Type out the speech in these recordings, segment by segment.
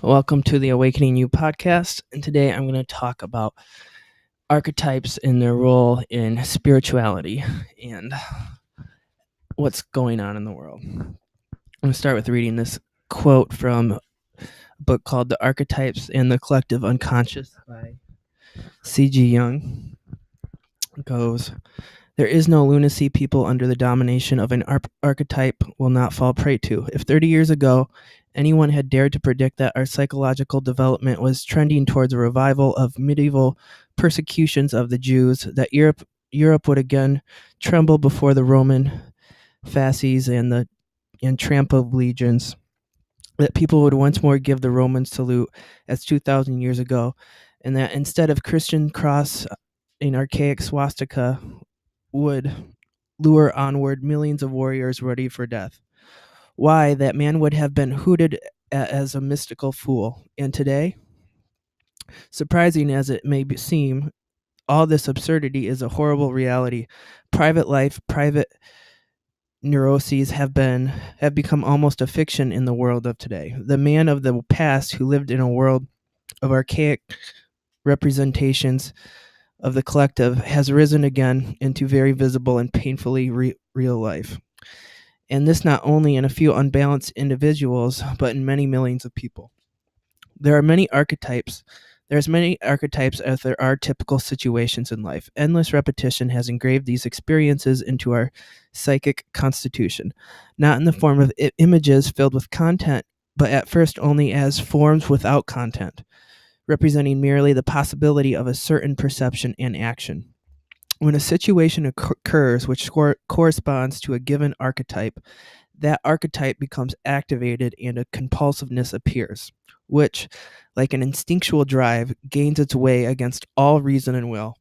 Welcome to the Awakening You podcast. And today I'm going to talk about archetypes and their role in spirituality and what's going on in the world. I'm going to start with reading this quote from a book called The Archetypes and the Collective Unconscious by C.G. Jung. It goes, "There is no lunacy people under the domination of an archetype will not fall prey to. If 30 years ago anyone had dared to predict that our psychological development was trending towards a revival of medieval persecutions of the Jews, that Europe would again tremble before the Roman fasces and trampled legions, that people would once more give the Roman salute as 2,000 years ago, and that instead of Christian cross, an archaic swastika would lure onward millions of warriors ready for death. Why, that man would have been hooted as a mystical fool. And today, surprising as it may seem, all this absurdity is a horrible reality. Private life, private neuroses have become almost a fiction in the world of today. The man of the past who lived in a world of archaic representations of the collective has risen again into very visible and painfully real life. And this not only in a few unbalanced individuals, but in many millions of people. There are many archetypes. There's many archetypes as there are typical situations in life. Endless repetition has engraved these experiences into our psychic constitution, not in the form of images filled with content, but at first only as forms without content, representing merely the possibility of a certain perception and action. When a situation occurs which corresponds to a given archetype, that archetype becomes activated and a compulsiveness appears, which, like an instinctual drive, gains its way against all reason and will,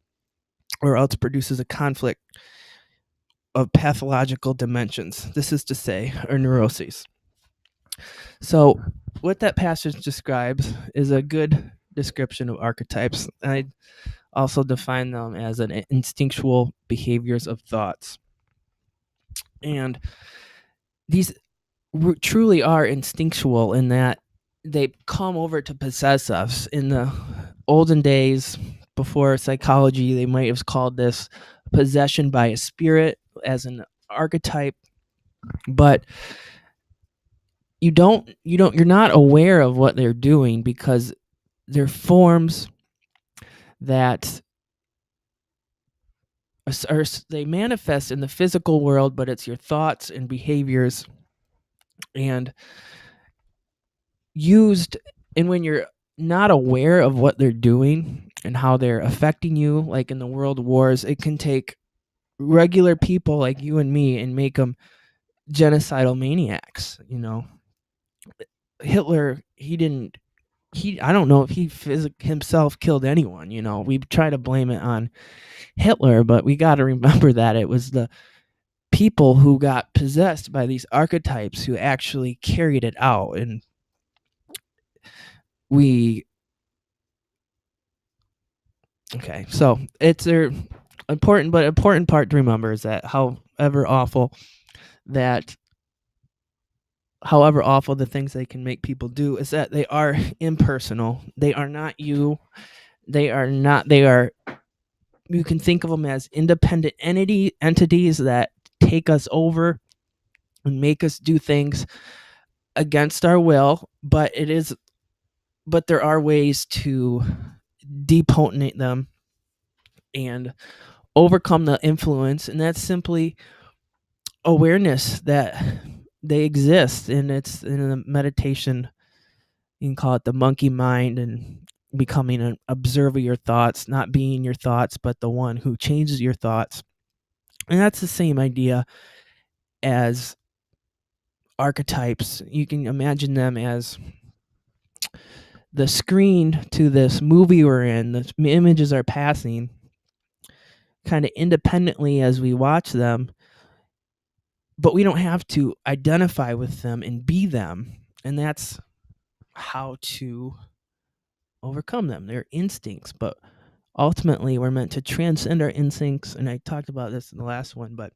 or else produces a conflict of pathological dimensions. This is to say, or neuroses. So, what that passage describes is a good description of archetypes. I also define them as an instinctual behaviors of thoughts. And these truly are instinctual in that they come over to possess us. In the olden days, before psychology, they might have called this possession by a spirit as an archetype, but you're not aware of what they're doing because they're forms that they manifest in the physical world, but it's your thoughts and behaviors and used. And when you're not aware of what they're doing and how they're affecting you, like in the world wars, it can take regular people like you and me and make them genocidal maniacs. Hitler, I don't know if he himself killed anyone. We try to blame it on Hitler, but we got to remember that it was the people who got possessed by these archetypes who actually carried it out. And so it's their important part to remember is that however awful the things they can make people do is that they are impersonal. They are not you. They are, you can think of them as independent entities that take us over and make us do things against our will, but there are ways to depotenate them and overcome the influence, and that's simply awareness that they exist. And it's in the meditation, you can call it the monkey mind, and becoming an observer of your thoughts, not being your thoughts, but the one who changes your thoughts. And that's the same idea as archetypes. You can imagine them as the screen to this movie we're in. The images are passing kind of independently as we watch them, but we don't have to identify with them and be them. And that's how to overcome them. They're instincts, but ultimately we're meant to transcend our instincts. And I talked about this in the last one, but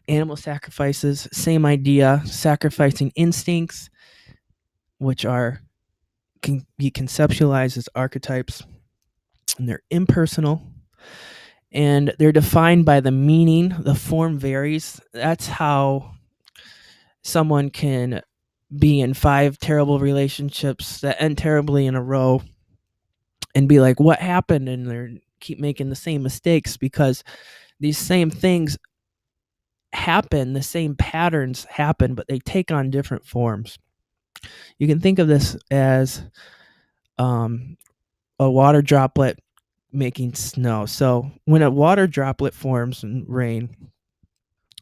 animal sacrifices, same idea, sacrificing instincts, which are can be conceptualized as archetypes, and they're impersonal, and they're defined by the meaning. The form varies. That's how someone can be in 5 terrible relationships that end terribly in a row and be like, what happened? And they keep making the same mistakes because these same things happen, the same patterns happen, but they take on different forms. You can think of this as a water droplet making snow. So when a water droplet forms in rain,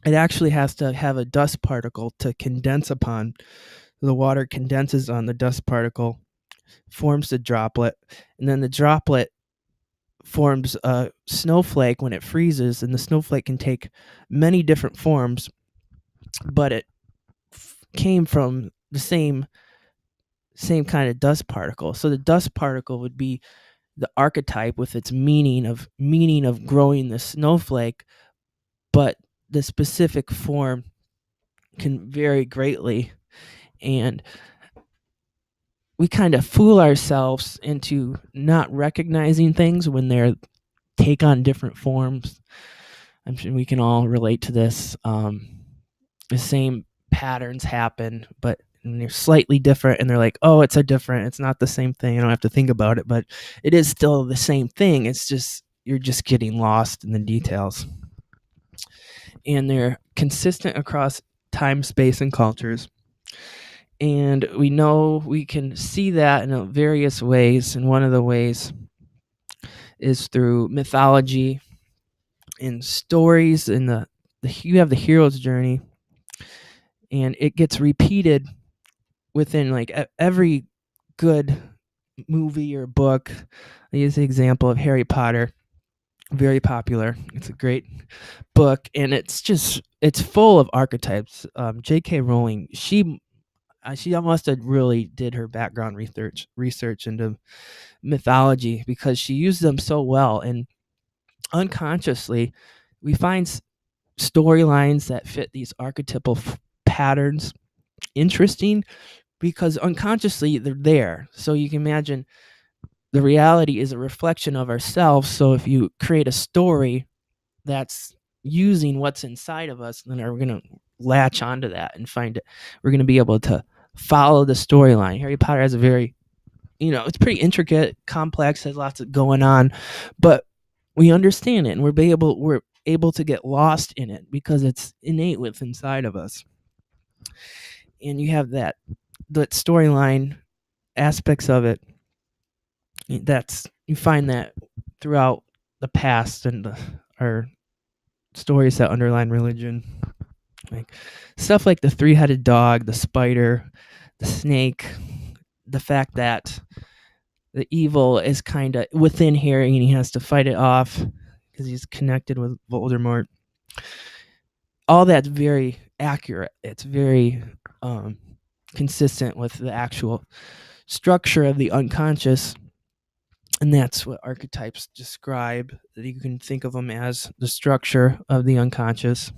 it actually has to have a dust particle to condense upon. The water condenses on the dust particle, forms the droplet, and then the droplet forms a snowflake when it freezes, and the snowflake can take many different forms, but it came from the same kind of dust particle. So the dust particle would be the archetype with its meaning of growing the snowflake, but the specific form can vary greatly, and we kind of fool ourselves into not recognizing things when they're take on different forms. I'm sure we can all relate to this. The same patterns happen, but they're slightly different, and they're like, oh, it's not the same thing. I don't have to think about it, but it is still the same thing. It's just, you're just getting lost in the details. And they're consistent across time, space, and cultures. And we know we can see that in various ways. And one of the ways is through mythology and stories. And you have the hero's journey, and it gets repeated within like every good movie or book. I use the example of Harry Potter. Very popular. It's a great book, and it's full of archetypes. J.K. Rowling, she must have really did her background research into mythology, because she used them so well, and unconsciously we find storylines that fit these archetypal patterns interesting, because unconsciously they're there. So you can imagine the reality is a reflection of ourselves. So if you create a story that's using what's inside of us, then we're going to latch onto that and find it. We're going to be able to follow the storyline. Harry Potter has a very, it's pretty intricate, complex, has lots of going on, but we understand it, and we're able to get lost in it because it's innate within inside of us. And you have that storyline aspects of it. You find that throughout the past and our stories that underline religion, like stuff like the 3-headed dog, the spider, the snake, the fact that the evil is kind of within Harry and he has to fight it off because he's connected with Voldemort. All that's very accurate. It's very consistent with the actual structure of the unconscious. And that's what archetypes describe. You can think of them as the structure of the unconscious.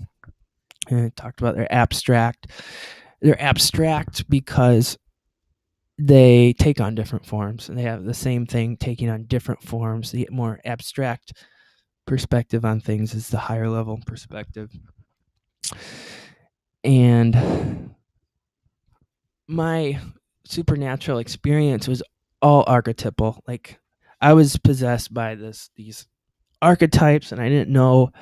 And I talked about they're abstract. They're abstract because they take on different forms, and they have the same thing taking on different forms. The more abstract perspective on things is the higher level perspective. And my supernatural experience was all archetypal. Like, I was possessed by these archetypes, and I didn't know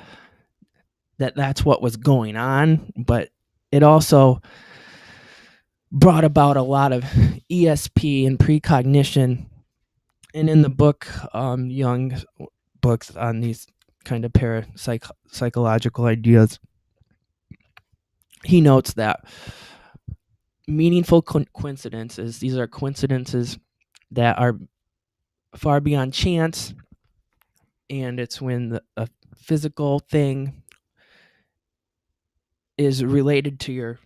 that that's what was going on, but it also brought about a lot of ESP and precognition. And in the book, Jung's books on these kind of psychological ideas, he notes that meaningful coincidences, these are coincidences that are far beyond chance, and it's when a physical thing is related to your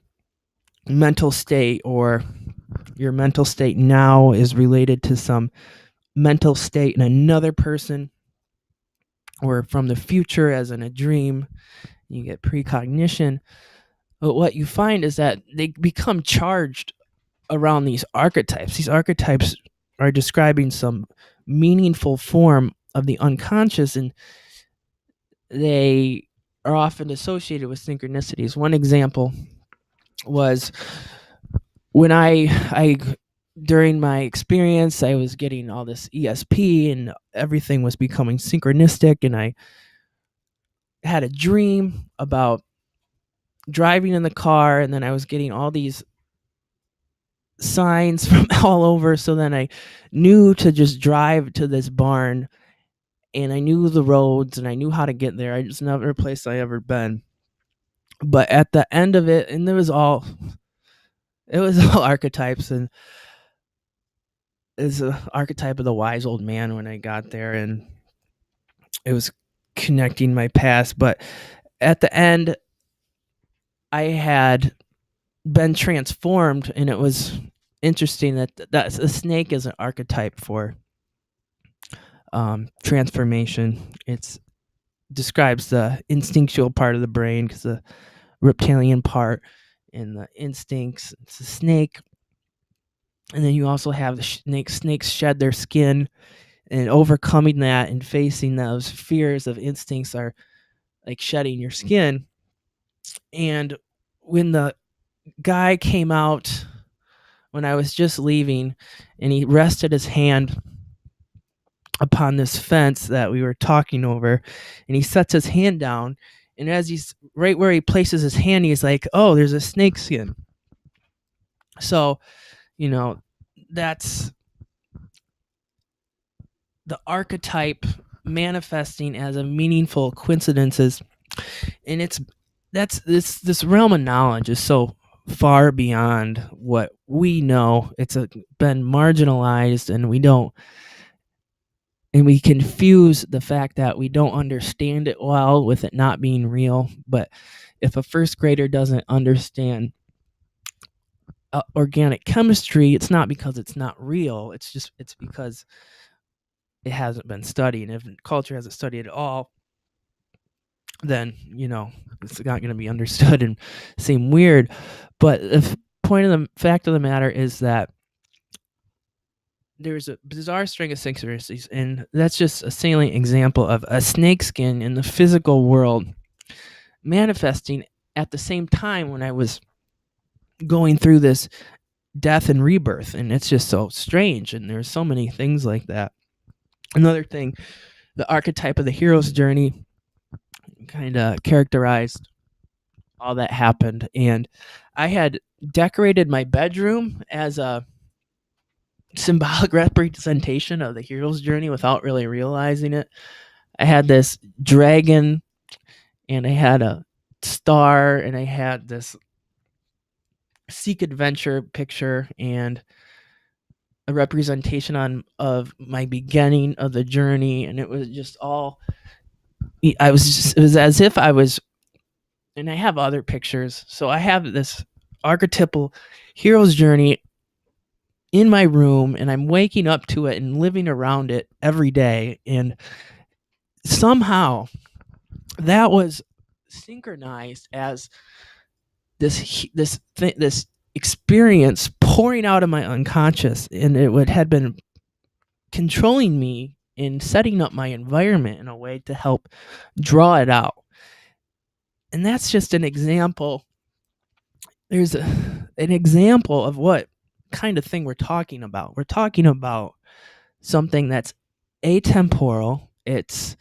mental state, or your mental state now is related to some mental state in another person, or from the future as in a dream. You get precognition. But what you find is that they become charged around these archetypes. These archetypes are describing some meaningful form of the unconscious, and they are often associated with synchronicities. One example was when I during my experience, I was getting all this ESP and everything was becoming synchronistic, and I had a dream about driving in the car, and then I was getting all these signs from all over. So then I knew to just drive to this barn, and I knew the roads and I knew how to get there. It's never a place I ever been. But at the end of it, and it was all archetypes, and it's an archetype of the wise old man when I got there, and it was connecting my past. But at the end, I had been transformed, and it was interesting that a snake is an archetype for transformation. It describes the instinctual part of the brain, because the reptilian part and the instincts. It's a snake, and then you also have the snakes shed their skin, and overcoming that and facing those fears of instincts are like shedding your skin. And when the guy came out when I was just leaving, and he rested his hand upon this fence that we were talking over, and he sets his hand down, and as he's right where he places his hand, he's like, "Oh, there's a snake skin." So, that's the archetype manifesting as a meaningful coincidences. And this realm of knowledge is so far beyond what we know. It's been marginalized, and we confuse the fact that we don't understand it well with it not being real. But if a first grader doesn't understand organic chemistry, it's not because it's not real. It's because it hasn't been studied. And if culture hasn't studied at all, then it's not going to be understood and seem weird. But the fact of the matter is that there's a bizarre string of synchronicities, and that's just a salient example of a snakeskin in the physical world manifesting at the same time when I was going through this death and rebirth. And it's just so strange, and there's so many things like that. Another thing, the archetype of the hero's journey kind of characterized all that happened. And I had decorated my bedroom as a symbolic representation of the hero's journey without really realizing it. I had this dragon, and I had a star, and I had this seek adventure picture, and a representation of my beginning of the journey. And it was just all it was as if I was, and I have other pictures. So I have this archetypal hero's journey in my room, and I'm waking up to it and living around it every day. And somehow that was synchronized as this experience pouring out of my unconscious, and had been controlling me in setting up my environment in a way to help draw it out. And that's just an example. There's an example of what kind of thing we're talking about. We're talking about something that's atemporal. It's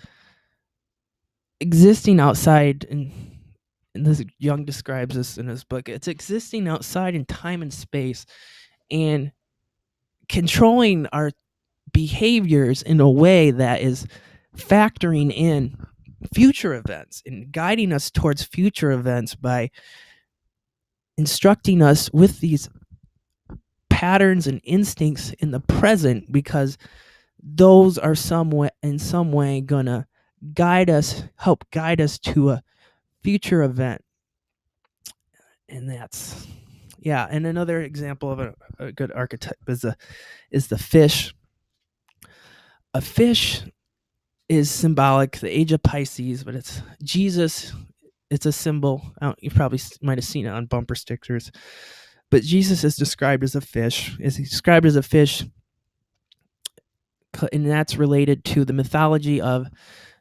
existing outside, and this Jung describes this in his book. It's existing outside in time and space, and controlling our behaviors in a way that is factoring in future events and guiding us towards future events by instructing us with these patterns and instincts in the present, because those are in some way gonna help guide us to a future event. And that's and another example of a good archetype is the fish. A fish is symbolic, the age of Pisces, but it's Jesus. It's a symbol. You probably might have seen it on bumper stickers. But Jesus is described as a fish. Is he described as a fish and that's related to the mythology of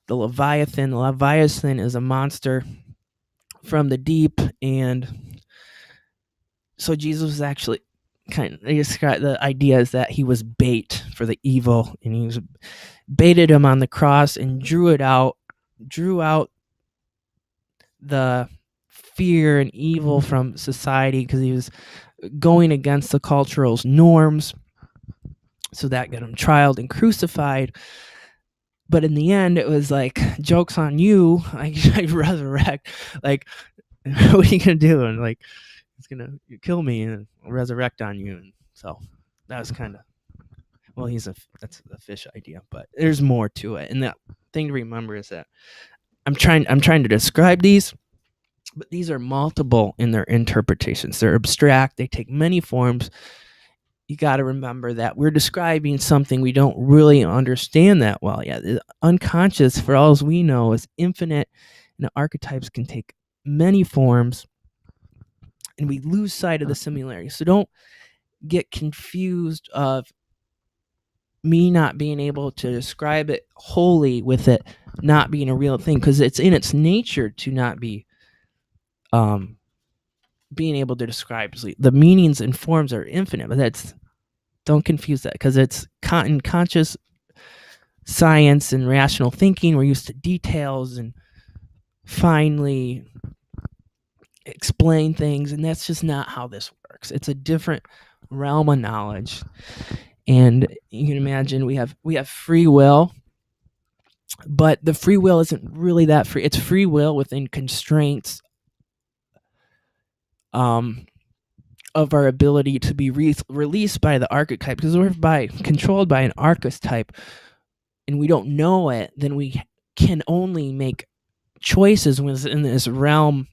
the Leviathan. The Leviathan is a monster from the deep, and so Jesus was actually they describe the idea is that he was bait for the evil, and he was baited him on the cross and drew out the fear and evil from society because he was going against the cultural norms. So that got him trialed and crucified. But in the end, it was like, joke's on you. I resurrect. Like, what are you gonna do? And like, it's gonna kill me and resurrect on you. And so that was kind of, well, that's a fish idea, but there's more to it. And the thing to remember is that I'm trying to describe these, but these are multiple in their interpretations. They're abstract. They take many forms. You got to remember that we're describing something we don't really understand that well yet. The unconscious, for all as we know, is infinite, and the archetypes can take many forms, and we lose sight of the similarity. So don't get confused of me not being able to describe it wholly with it not being a real thing, because it's in its nature to not be being able to describe. The meanings and forms are infinite, but don't confuse that, because it's in conscious science and rational thinking, we're used to details and finely explain things, and that's just not how this works. It's a different realm of knowledge. And you can imagine we have free will, but the free will isn't really that free. It's free will within constraints of our ability to be released by the archetype, because we're controlled by an archetype and we don't know it, then we can only make choices within this realm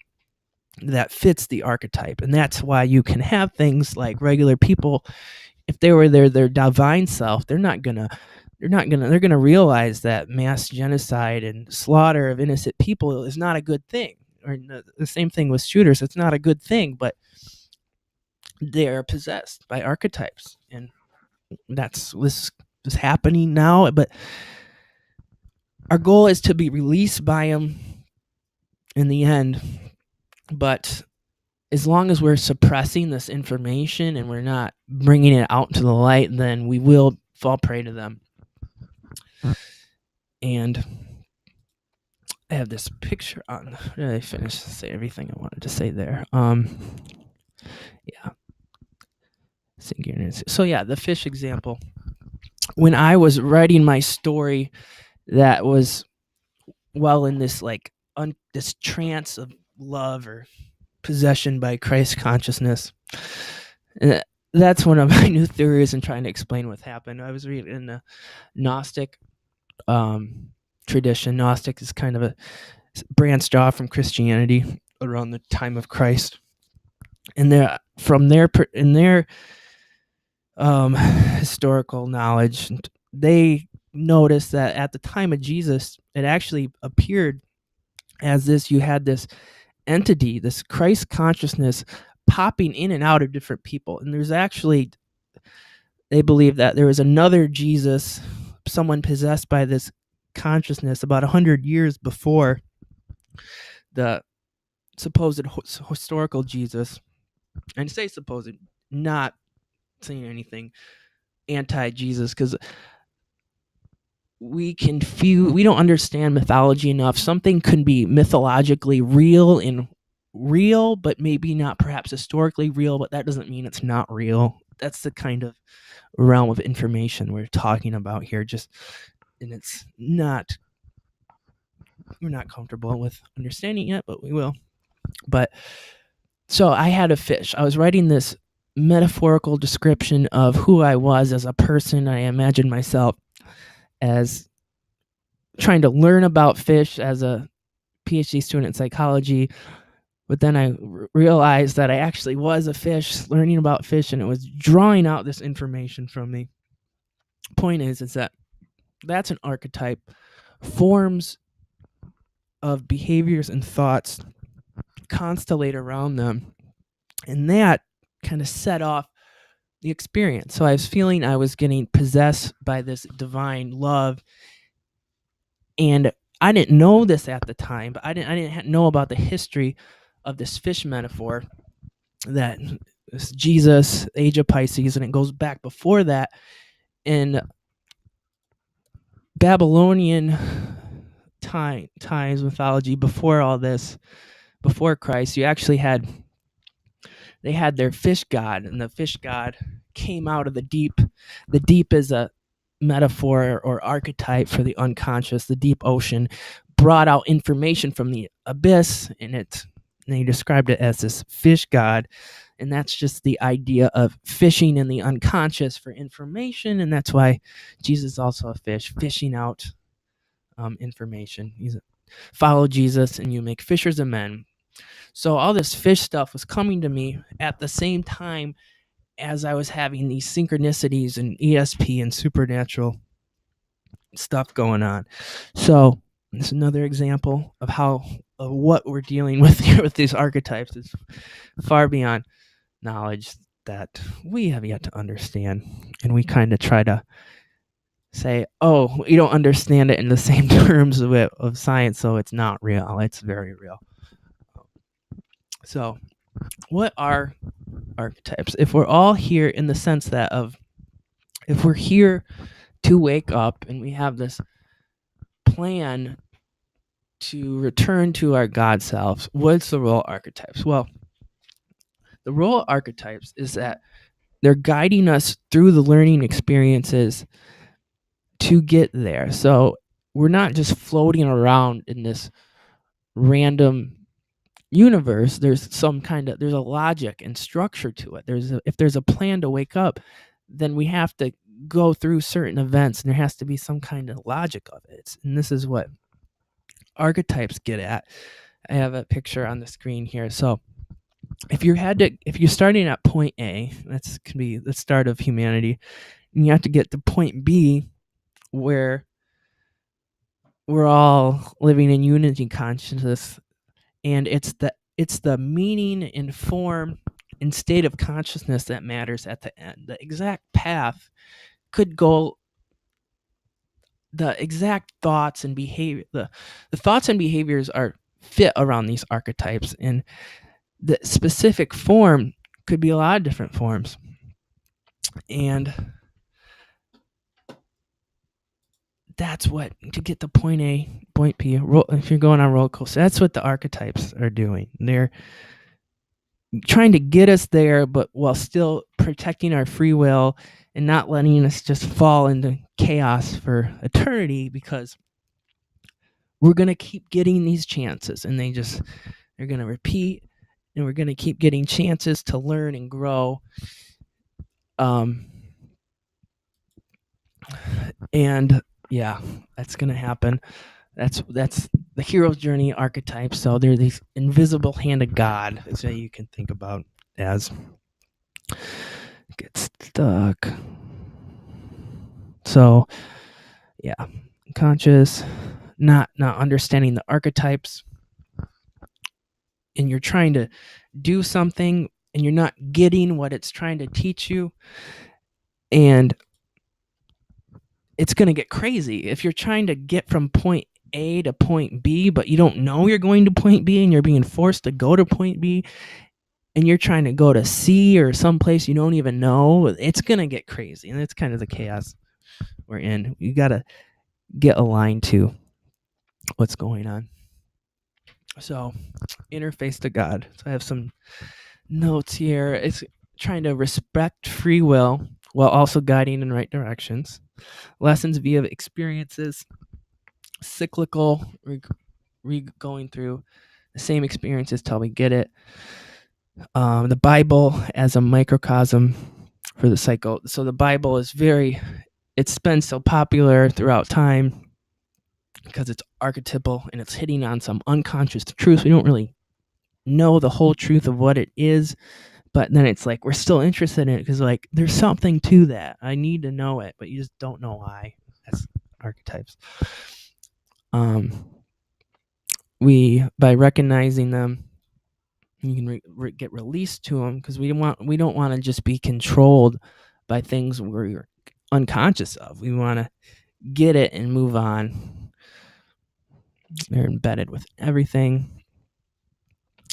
that fits the archetype. And that's why you can have things like regular people, if they were their divine self, they're gonna realize that mass genocide and slaughter of innocent people is not a good thing. Or the same thing with shooters, it's not a good thing, but they're possessed by archetypes, and this is happening now. But our goal is to be released by them in the end. But as long as we're suppressing this information and we're not bringing it out into the light, then we will fall prey to them. And I have this picture on. Did I finish to say everything I wanted to say there? Yeah. So yeah, the fish example. When I was writing my story, that was in this this trance of love or possession by Christ consciousness. And that's one of my new theories in trying to explain what happened. I was reading in the Gnostic tradition. Gnostic is kind of a branched off from Christianity around the time of Christ, and in their historical knowledge, they noticed that at the time of Jesus, it actually appeared as this, you had this entity, this Christ consciousness popping in and out of different people. And there's actually, they believe that there was another Jesus, someone possessed by this consciousness about 100 years before the supposed historical Jesus. And I say supposed, not saying anything anti-Jesus, because we don't understand mythology enough. Something can be mythologically real, but maybe not perhaps historically real, but that doesn't mean it's not real. That's the kind of realm of information we're talking about here. And it's not, we're not comfortable with understanding yet, but we will. But so I had a fish. I was writing this metaphorical description of who I was as a person. I imagined myself as trying to learn about fish as a PhD student in psychology, but then I realized that I actually was a fish learning about fish, and it was drawing out this information from me. Point is that that's an archetype. Forms of behaviors and thoughts constellate around them, and that kind of set off the experience. So I was feeling I was getting possessed by this divine love, and I didn't know this at the time, but I didn't know about the history of this fish metaphor, that it's Jesus, age of Pisces, and it goes back before that in Babylonian times mythology. Before all this, before Christ, you actually had they had their fish god, and the fish god came out of the deep. The deep is a metaphor or archetype for the unconscious. The deep ocean brought out information from the abyss, and they described it as this fish god. And that's just the idea of fishing in the unconscious for information, and that's why Jesus is also a fish, fishing out information. Follow Jesus and you make fishers of men. So all this fish stuff was coming to me at the same time as I was having these synchronicities and ESP and supernatural stuff going on. So this is another example of what we're dealing with here with these archetypes is far beyond knowledge that we have yet to understand. And we kind of try to say, oh, we don't understand it in the same terms of science, so it's not real. It's very real. So what are archetypes? If we're all here in the sense that if we're here to wake up and we have this plan to return to our God selves, what's the role of archetypes? Well, the role of archetypes is that they're guiding us through the learning experiences to get there. So we're not just floating around in this random universe. There's a logic and structure to it. If there's a plan to wake up, then we have to go through certain events, and there has to be some kind of logic of it. And this is what archetypes get at. I have a picture on the screen here. So if you're starting at point A, that can be the start of humanity, and you have to get to point B, where we're all living in unity consciousness, and it's the meaning and form and state of consciousness that matters at the end. The exact path could go, the exact thoughts and behavior, the thoughts and behaviors are fit around these archetypes, and the specific form could be a lot of different forms. And that's what, to get to point A, point B, if you're going on a roller coaster, that's what the archetypes are doing. They're trying to get us there, but while still protecting our free will and not letting us just fall into chaos for eternity, because we're going to keep getting these chances, and they're going to repeat, and we're going to keep getting chances to learn and grow. And yeah, that's going to happen. That's the hero's journey archetype. So they're these invisible hand of God, is what you can think about as. Get stuck. So yeah, conscious, not understanding the archetypes, and you're trying to do something and you're not getting what it's trying to teach you, and it's going to get crazy if you're trying to get from point A to point B, but you don't know you're going to point B, and you're being forced to go to point B, and you're trying to go to C or someplace you don't even know. It's going to get crazy, and it's kind of the chaos we're in. You got to get aligned to what's going on. So, interface to God. So I have some notes here. It's trying to respect free will while also guiding in right directions. Lessons via experiences. Cyclical, going through the same experiences till we get it. The Bible as a microcosm for the cycle. So the Bible is it's been so popular throughout time because it's archetypal and it's hitting on some unconscious truths. We don't really know the whole truth of what it is, but then it's like we're still interested in it because like there's something to that. I need to know it, but you just don't know why. That's archetypes. We, by recognizing them, You can get released to them, because we don't want to just be controlled by things we're unconscious of. We want to get it and move on. They're embedded with everything.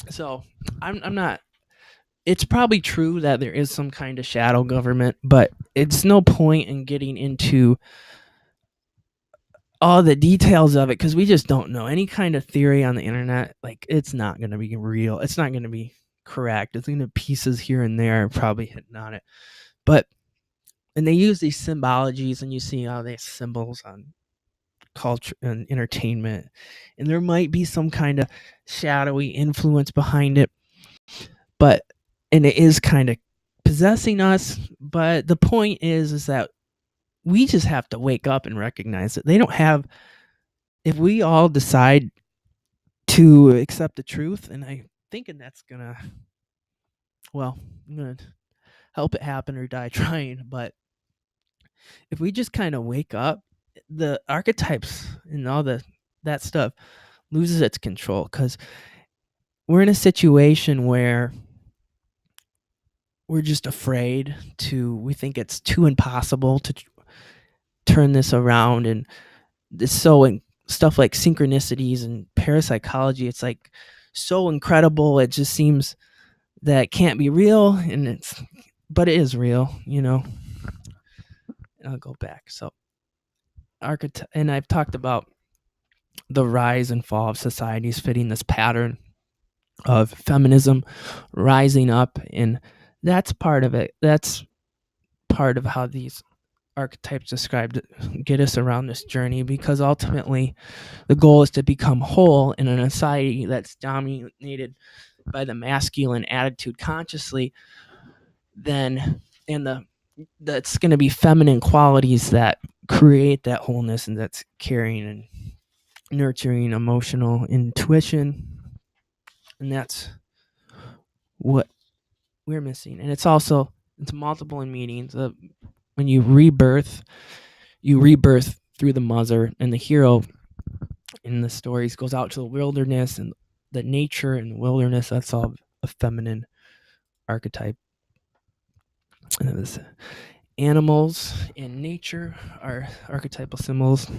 So I'm not. It's probably true that there is some kind of shadow government, but it's no point in getting into all the details of it, because we just don't know. Any kind of theory on the internet, like, it's not going to be real. It's not going to be correct. It's going to pieces here and there probably hitting on it. But, and they use these symbologies, and you see all these symbols on culture and entertainment, and there might be some kind of shadowy influence behind it, but, and it is kind of possessing us. But the point is that we just have to wake up and recognize that they don't have, if we all decide to accept the truth, and I thinking that's gonna, well, I'm gonna help it happen or die trying. But if we just kind of wake up, the archetypes and all that stuff loses its control, because we're in a situation where we're just afraid to, we think it's too impossible to turn this around. And this, so in stuff like synchronicities and parapsychology, it's like so incredible, it just seems that it can't be real, and but it is real. I'll go back. So and I've talked about the rise and fall of societies fitting this pattern of feminism rising up, and that's part of it. That's part of how these archetypes described get us around this journey, because ultimately the goal is to become whole in a society that's dominated by the masculine attitude consciously. Then, and that's going to be feminine qualities that create that wholeness, and that's caring and nurturing emotional intuition, and that's what we're missing. And it's multiple in meanings. When you rebirth through the mother, and the hero in the stories goes out to the wilderness, and the nature and the wilderness, that's all a feminine archetype. And this, animals and nature are archetypal symbols.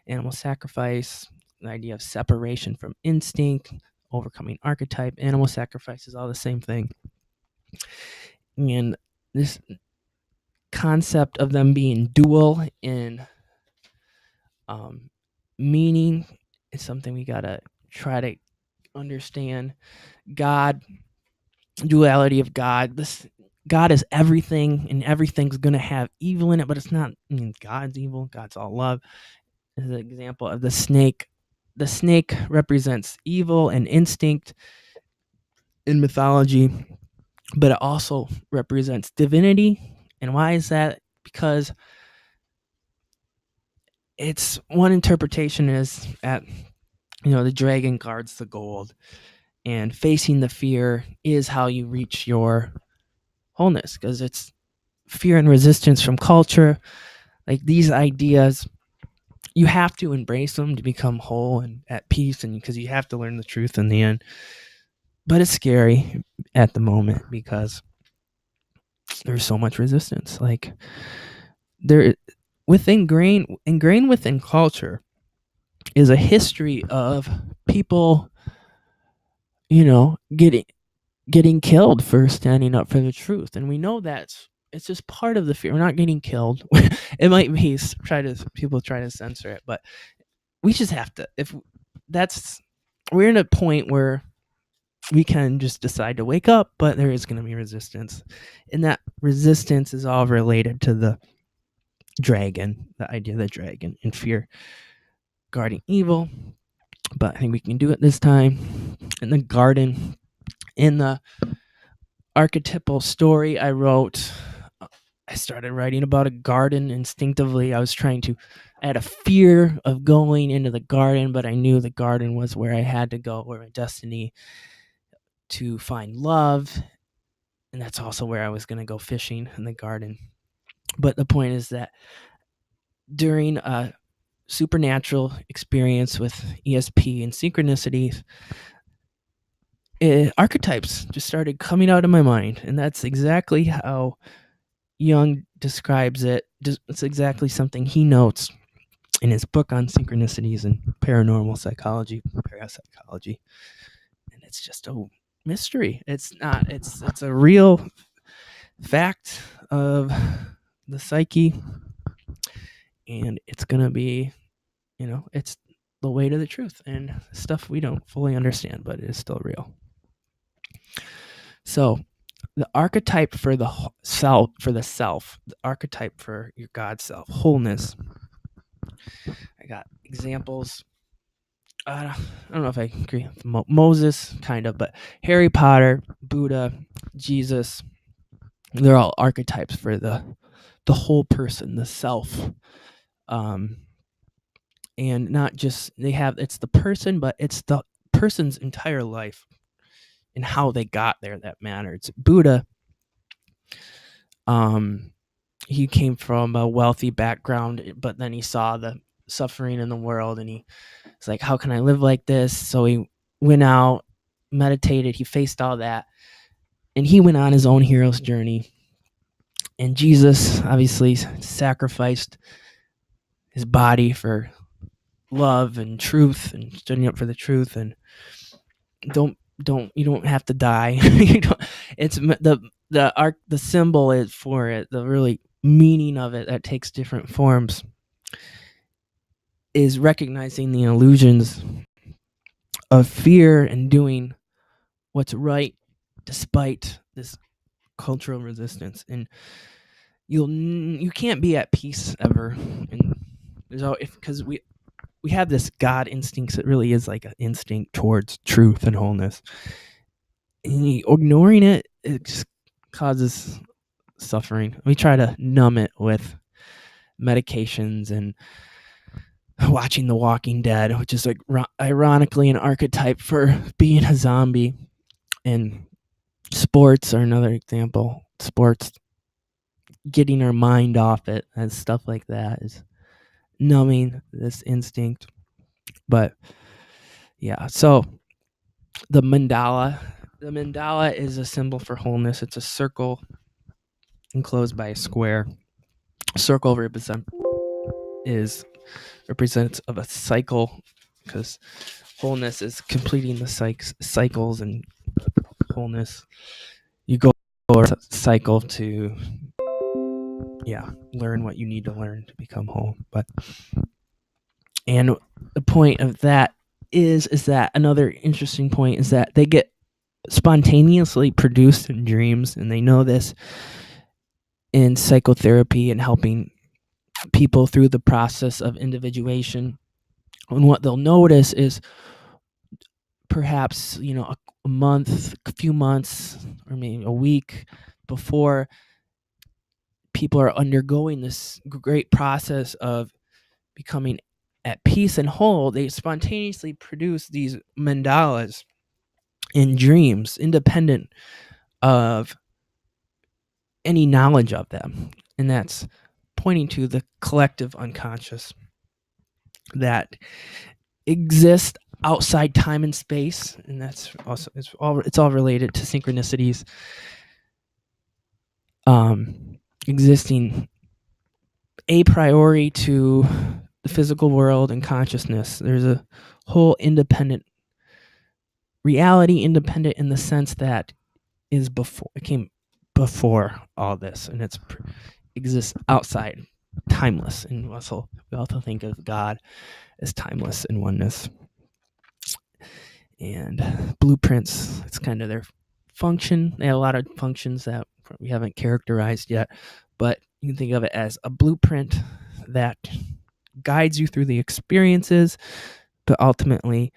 Animal sacrifice, the idea of separation from instinct, overcoming archetype. Animal sacrifice is all the same thing. And this concept of them being dual in meaning is something we gotta try to understand. God, duality of God. God is everything, and everything's gonna have evil in it, but it's not. God's evil. God's all love. As an example of the snake. The snake represents evil and instinct in mythology, but it also represents divinity. And why is that? Because it's one interpretation is that the dragon guards the gold, and facing the fear is how you reach your wholeness, because it's fear and resistance from culture. Like, these ideas, you have to embrace them to become whole and at peace, and because you have to learn the truth in the end. But it's scary at the moment, because there's so much resistance. Like, there, ingrained within culture is a history of people, getting killed for standing up for the truth. And we know it's just part of the fear. We're not getting killed. It might be people try to censor it, but we just have to, we're in a point where we can just decide to wake up, but there is going to be resistance. And that resistance is all related to the dragon, the idea of the dragon and fear guarding evil. But I think we can do it this time. In the garden, in the archetypal story I wrote, I started writing about a garden instinctively. I had a fear of going into the garden, but I knew the garden was where I had to go, where my destiny to find love. And that's also where I was going to go fishing, in the garden. But the point is that during a supernatural experience with ESP and synchronicities, archetypes just started coming out of my mind, and that's exactly how Jung describes it. It's exactly something he notes in his book on synchronicities and paranormal psychology, parapsychology, and it's just a mystery. It's not. It's a real fact of the psyche, and it's gonna be, it's the way to the truth and stuff we don't fully understand, but it is still real. So, the archetype for the self, the archetype for your God self, wholeness. I got examples. I don't know if I agree with Moses, kind of, but Harry Potter, Buddha, Jesus, they're all archetypes for the whole person, the self. And not just it's the person, but it's the person's entire life and how they got there that matters. Buddha, he came from a wealthy background, but then he saw the suffering in the world, and he's like, how can I live like this? So he went out, meditated, he faced all that, and he went on his own hero's journey. And Jesus obviously sacrificed his body for love and truth and standing up for the truth. And you don't have to die. You don't, it's the symbol is for it, the really meaning of it that takes different forms, is recognizing the illusions of fear and doing what's right despite this cultural resistance. And you can't be at peace ever, and because we have this God instinct that really is like an instinct towards truth and wholeness, and ignoring it just causes suffering. We try to numb it with medications and watching The Walking Dead, which is like ironically an archetype for being a zombie. And sports are another example. Sports, getting our mind off it and stuff like that, is numbing this instinct. But yeah, so the mandala is a symbol for wholeness. It's a circle enclosed by a square. Circle represents of a cycle, because wholeness is completing the cycles, and wholeness, you go a cycle to learn what you need to learn to become whole. And the point of that is that another interesting point is that they get spontaneously produced in dreams, and they know this in psychotherapy and helping people through the process of individuation. And what they'll notice is perhaps a month, a few months, or maybe a week before people are undergoing this great process of becoming at peace and whole, they spontaneously produce these mandalas in dreams, independent of any knowledge of them. And that's pointing to the collective unconscious that exists outside time and space. And that's also, it's all related to synchronicities, existing a priori to the physical world and consciousness. There's a whole independent reality, independent in the sense that it came before all this, and it exists outside, timeless. And we also think of God as timeless and oneness. And blueprints, it's kind of their function. They have a lot of functions that we haven't characterized yet, but you can think of it as a blueprint that guides you through the experiences, but ultimately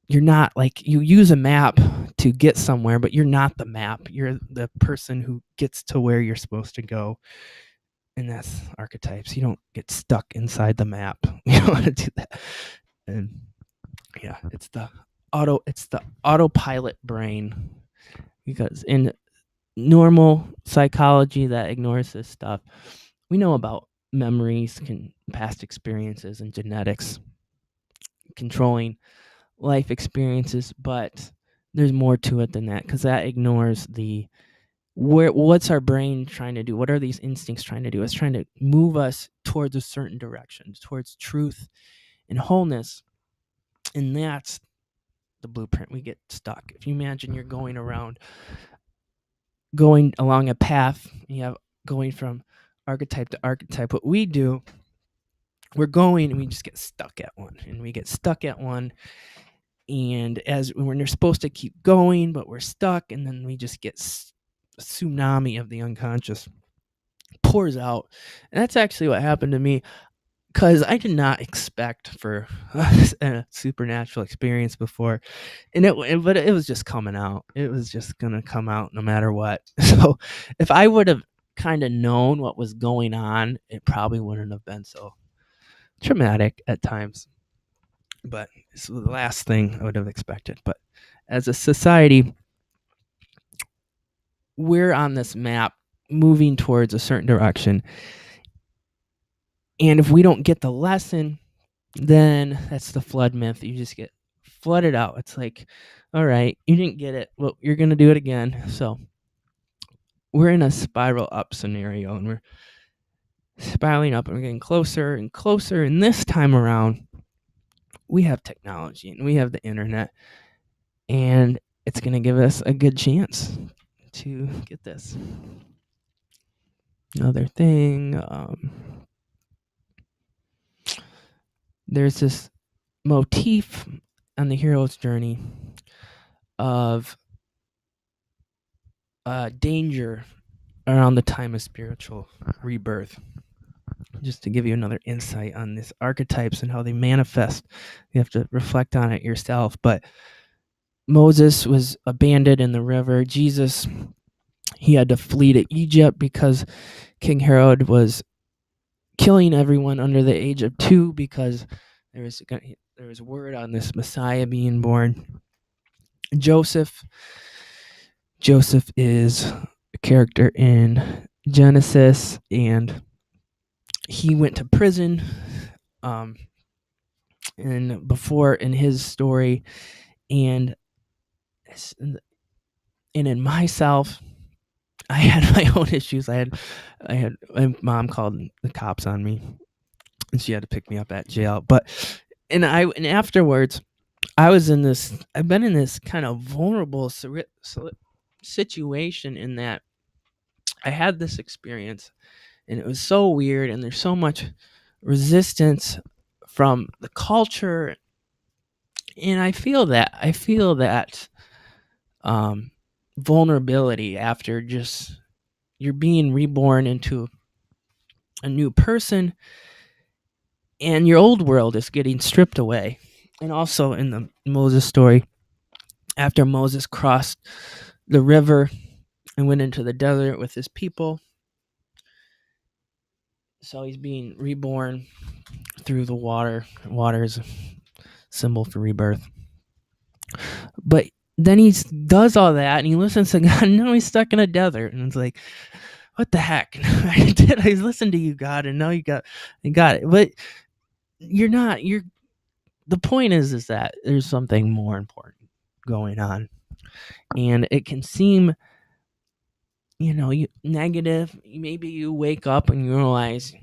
you're not, like, you use a map to get somewhere, but you're not the map. You're the person who gets to where you're supposed to go. And that's archetypes. You don't get stuck inside the map. You don't want to do that. And it's the autopilot brain, because in normal psychology that ignores this stuff, we know about memories, past experiences, and genetics controlling life experiences, but there's more to it than that, because that ignores what's our brain trying to do? What are these instincts trying to do? It's trying to move us towards a certain direction, towards truth and wholeness. And that's the blueprint. We get stuck. If you imagine you're going along a path, you have going from archetype to archetype. What we do, we're going and we just get stuck at one, and we get stuck at one. And as we're supposed to keep going, but we're stuck, and then we just get a tsunami of the unconscious pours out. And that's actually what happened to me, because I did not expect for a supernatural experience before, and but it was just coming out. It was just gonna come out no matter what. So if I would have kind of known what was going on, it probably wouldn't have been so traumatic at times. But it's the last thing I would have expected. But as a society, we're on this map moving towards a certain direction. And if we don't get the lesson, then that's the flood myth. You just get flooded out. It's like, all right, you didn't get it. Well, you're going to do it again. So we're in a spiral up scenario, and we're spiraling up, and we're getting closer and closer. And this time around, we have technology and we have the internet, and it's going to give us a good chance to get this. Another thing, there's this motif on the hero's journey of danger around the time of spiritual rebirth. Just to give you another insight on these archetypes and how they manifest, you have to reflect on it yourself. But Moses was abandoned in the river. Jesus, he had to flee to Egypt because King Herod was killing everyone under the age of 2, because there was word on this Messiah being born. Joseph is a character in Genesis, and he went to prison. And before in his story, and in myself, I had my own issues. I had my mom called the cops on me, and she had to pick me up at jail. And afterwards, I've been in this kind of vulnerable situation, in that I had this experience, and it was so weird, and there's so much resistance from the culture, and I feel that vulnerability after just you're being reborn into a new person, and your old world is getting stripped away. And also in the Moses story, after Moses crossed the river and went into the desert with his people, so he's being reborn through the water. Water is a symbol for rebirth. But then he does all that, and he listens to God, and now he's stuck in a desert, and it's like, what the heck? I listened to you, God, and now you got it. But the point is that there's something more important going on, and it can seem, negative. Maybe you wake up and you realize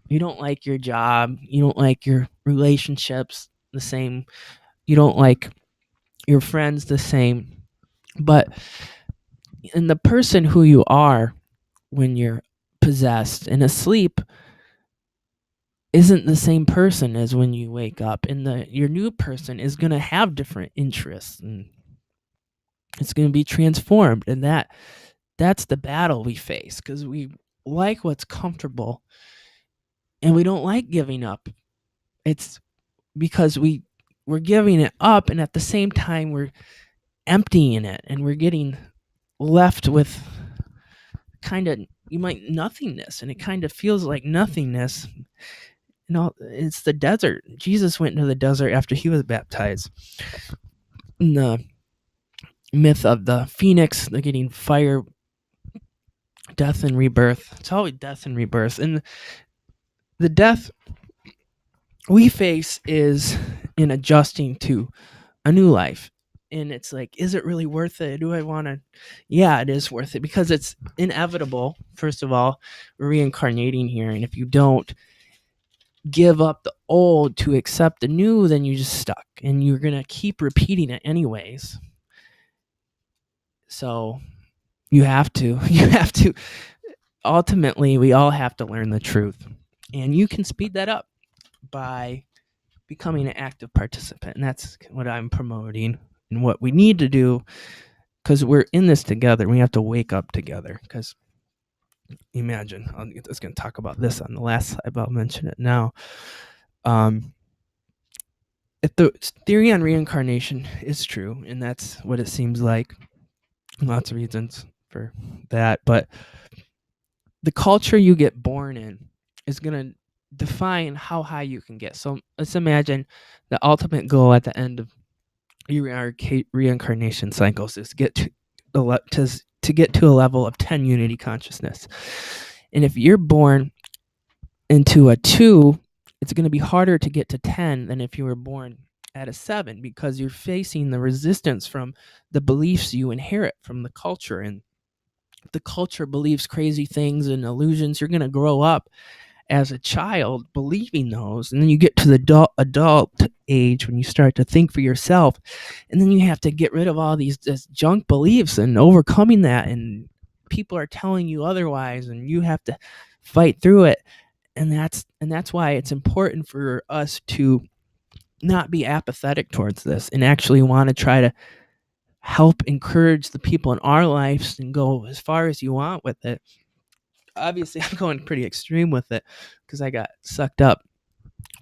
you don't like your job, you don't like your relationships the same, you don't like your friends the same, but in the person who you are when you're possessed and asleep isn't the same person as when you wake up, and your new person is going to have different interests, and it's going to be transformed. And that's the battle we face, because we like what's comfortable and we don't like giving up. It's because we're giving it up, and at the same time we're emptying it, and we're getting left with kind of nothingness, and it kind of feels like nothingness. It's the desert. Jesus went into the desert after he was baptized. In the myth of the phoenix, they're getting fire, death and rebirth. It's always death and rebirth. And the death we face is in adjusting to a new life. And it's like, is it really worth it? Do I want to? Yeah, it is worth it because it's inevitable. First of all, we're reincarnating here. And if you don't give up the old to accept the new, then you're just stuck and you're going to keep repeating it anyways. So you have to, ultimately, we all have to learn the truth. And you can speed that up by becoming an active participant. And that's what I'm promoting and what we need to do, because we're in this together. We have to wake up together. Because imagine, I was going to talk about this on the last slide, but I'll mention it now. If the theory on reincarnation is true, and that's what it seems like, lots of reasons for that, but the culture you get born in is going to define how high you can get. So let's imagine the ultimate goal at the end of your reincarnation cycles is to get to get to a level of 10 unity consciousness. And if you're born into a 2, it's going to be harder to get to 10 than if you were born at a 7, because you're facing the resistance from the beliefs you inherit from the culture. And if the culture believes crazy things and illusions, you're going to grow up as a child believing those, and then you get to the adult age when you start to think for yourself, and then you have to get rid of all these junk beliefs and overcoming that, and people are telling you otherwise, and you have to fight through it. And that's why it's important for us to not be apathetic towards this and actually want to try to help encourage the people in our lives and go as far as you want with it. Obviously, I'm going pretty extreme with it because I got sucked up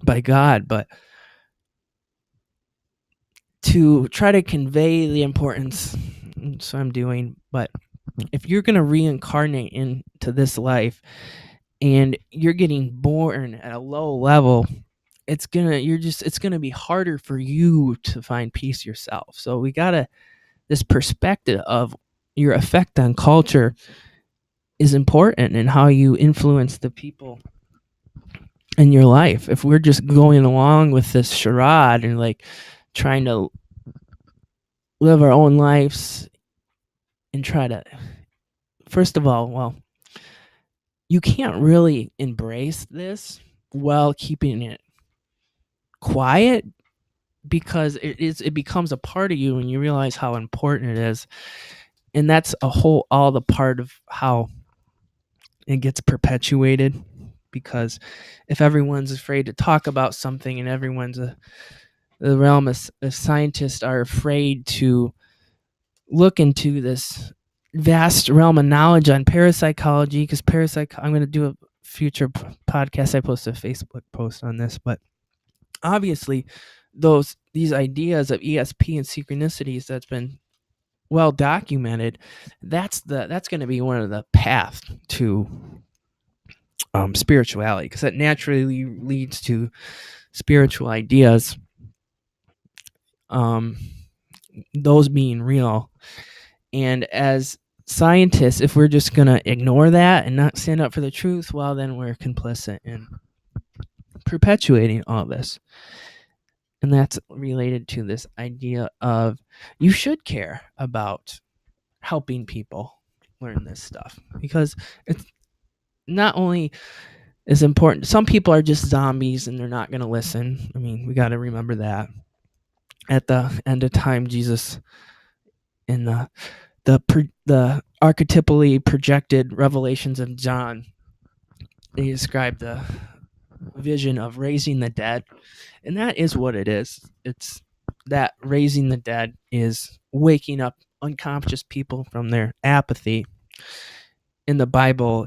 by God, but to try to convey the importance, so I'm doing. But if you're going to reincarnate into this life and you're getting born at a low level, it's gonna be harder for you to find peace yourself. So we gotta, this perspective of your effect on culture is important and how you influence the people in your life. If we're just going along with this charade and like trying to live our own lives and try to, first of all, well, you can't really embrace this while keeping it quiet, because it becomes a part of you and you realize how important it is. And that's all the part of how it gets perpetuated, because if everyone's afraid to talk about something and the realm of scientists are afraid to look into this vast realm of knowledge on parapsychology, because I'm going to do a future podcast. I posted a Facebook post on this, but obviously these ideas of ESP and synchronicities that's been well documented, that's going to be one of the path to spirituality, because that naturally leads to spiritual ideas, those being real. And as scientists, if we're just going to ignore that and not stand up for the truth, well, then we're complicit in perpetuating all this. And that's related to this idea of you should care about helping people learn this stuff, because it's not only is important. Some people are just zombies and they're not going to listen. I mean, we got to remember that. At the end of time, Jesus, in the archetypally projected revelations of John, they describe the vision of raising the dead, and that is what it is. It's that raising the dead is waking up unconscious people from their apathy. In the Bible,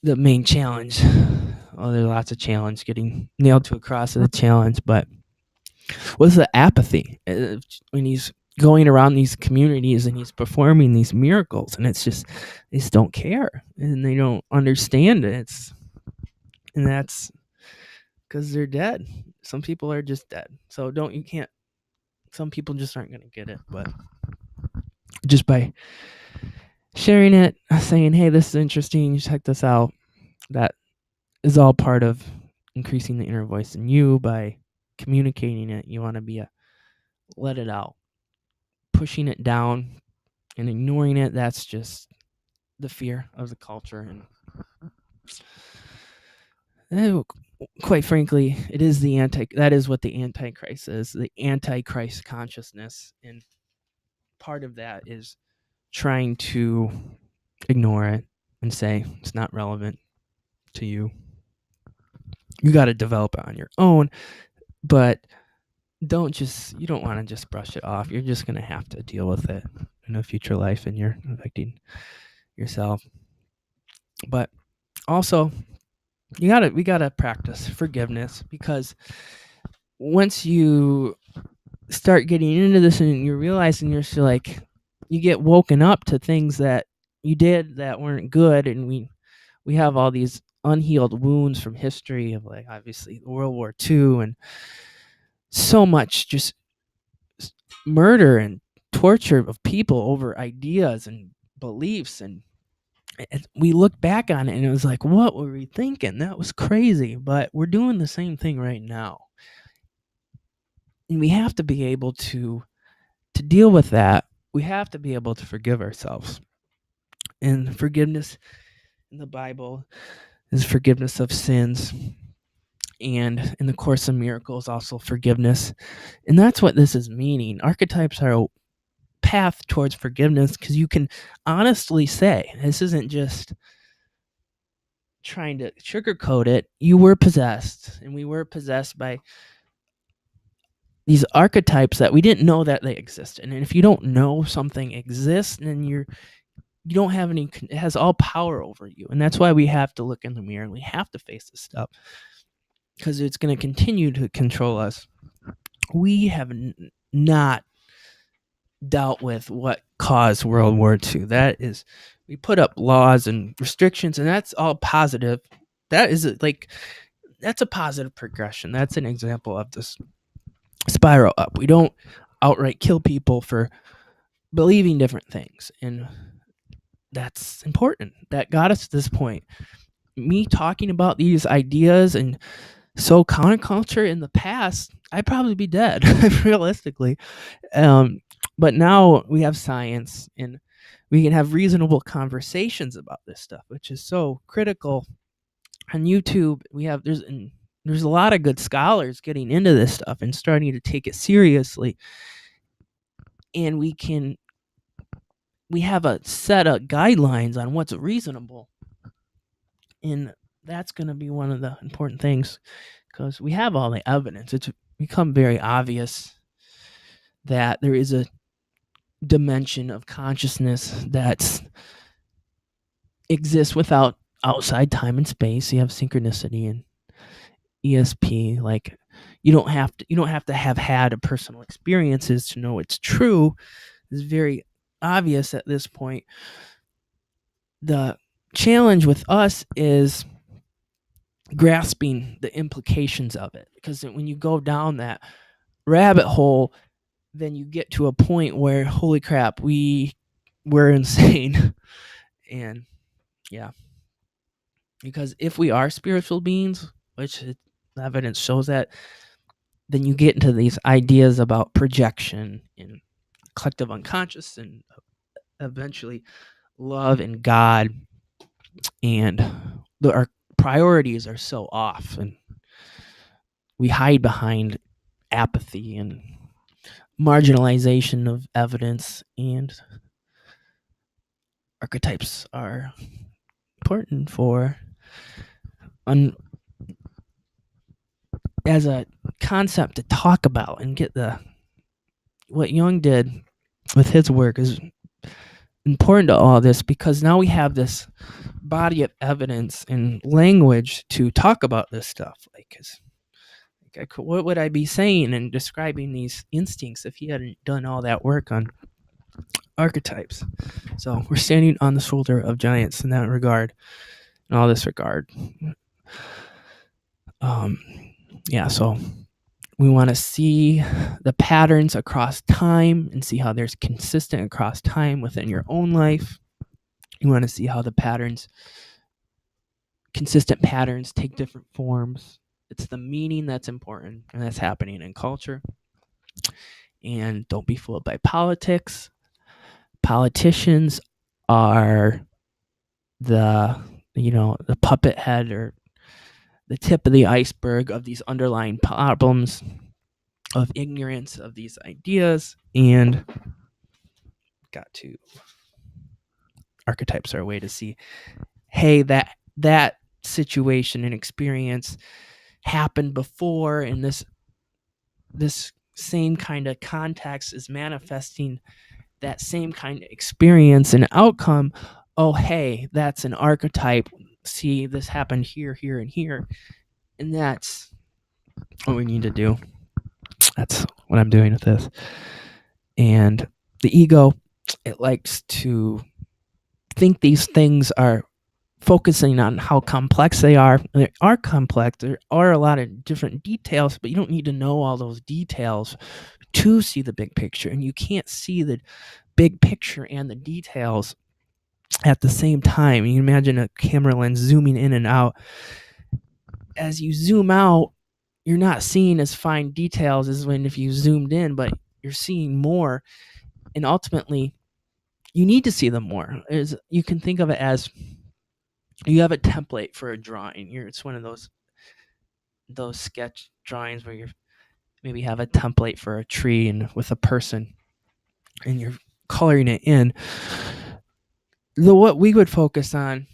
the main challenge, well, there's lots of challenge, getting nailed to a cross of the challenge, but what's the apathy when he's going around these communities and he's performing these miracles, and it's just, they just don't care and they don't understand it. And that's because they're dead. Some people are just dead. So some people just aren't going to get it. But just by sharing it, saying, hey, this is interesting, check this out, that is all part of increasing the inner voice in you. By communicating it, you want to let it out. pushing it down and ignoring it, that's just the fear of the culture. And quite frankly, it is that is what the Antichrist is, the Antichrist consciousness. And part of that is trying to ignore it and say it's not relevant to you. You got to develop it on your own, but you don't want to just brush it off. You're just going to have to deal with it in a future life, and you're affecting yourself. But also, we got to practice forgiveness, because once you start getting into this and you're realizing you're still like, you get woken up to things that you did that weren't good, and we have all these unhealed wounds from history of, like, obviously World War II and so much just murder and torture of people over ideas and beliefs, and we look back on it and it was like, what were we thinking? That was crazy. But we're doing the same thing right now, and we have to be able to deal with that. We have to be able to forgive ourselves. And forgiveness in the Bible is forgiveness of sins, and in the Course of Miracles also forgiveness. And that's what this is meaning. Archetypes are a path towards forgiveness, because you can honestly say, this isn't just trying to sugarcoat it. You were possessed, and we were possessed by these archetypes that we didn't know that they existed. And if you don't know something exists, then you don't have any, it has all power over you. And that's why we have to look in the mirror and we have to face this stuff, because it's going to continue to control us. We have not dealt with what caused World War II. That is, we put up laws and restrictions, and that's all positive. That's a positive progression. That's an example of this spiral up. We don't outright kill people for believing different things, and that's important. That got us to this point. Me talking about these ideas and so counterculture in the past, I'd probably be dead, realistically. But now we have science, and we can have reasonable conversations about this stuff, which is so critical. On YouTube, there's a lot of good scholars getting into this stuff and starting to take it seriously. And we have a set of guidelines on what's reasonable. And that's going to be one of the important things, because we have all the evidence. It's become very obvious that there is a dimension of consciousness that exists without outside time and space. You have synchronicity and ESP. Like, you don't have to have had personal experiences to know it's true. It's very obvious at this point. The challenge with us is grasping the implications of it, because when you go down that rabbit hole, then you get to a point where, holy crap, we're insane. And yeah, because if we are spiritual beings, which the evidence shows that, then you get into these ideas about projection and collective unconscious, and eventually love and God, and our priorities are so off, and we hide behind apathy and marginalization of evidence. And archetypes are important as a concept to talk about and get what Jung did with his work is important to all this, because now we have this body of evidence and language to talk about this stuff. What would I be saying and describing these instincts if he hadn't done all that work on archetypes? So we're standing on the shoulder of giants in that regard, in all this regard. So we want to see the patterns across time and see how there's consistent across time within your own life. You want to see how consistent patterns take different forms. It's the meaning that's important, and that's happening in culture. And don't be fooled by politics. Politicians are the puppet head or the tip of the iceberg of these underlying problems of ignorance of these ideas. And got to archetypes are a way to see, hey, that situation and experience happened before, and this same kind of context is manifesting that same kind of experience and outcome. Oh, hey, that's an archetype. See, this happened here, here, and here. And that's what we need to do. That's what I'm doing with this. And the ego, it likes to think these things are focusing on how complex they are. They are complex. There are a lot of different details, but you don't need to know all those details to see the big picture. And you can't see the big picture and the details at the same time. You can imagine a camera lens zooming in and out. As you zoom out, you're not seeing as fine details as when if you zoomed in, but you're seeing more. And ultimately, you need to see them more. You can think of it as you have a template for a drawing. It's one of those sketch drawings where you maybe have a template for a tree and with a person, and you're coloring it in. What we would focus on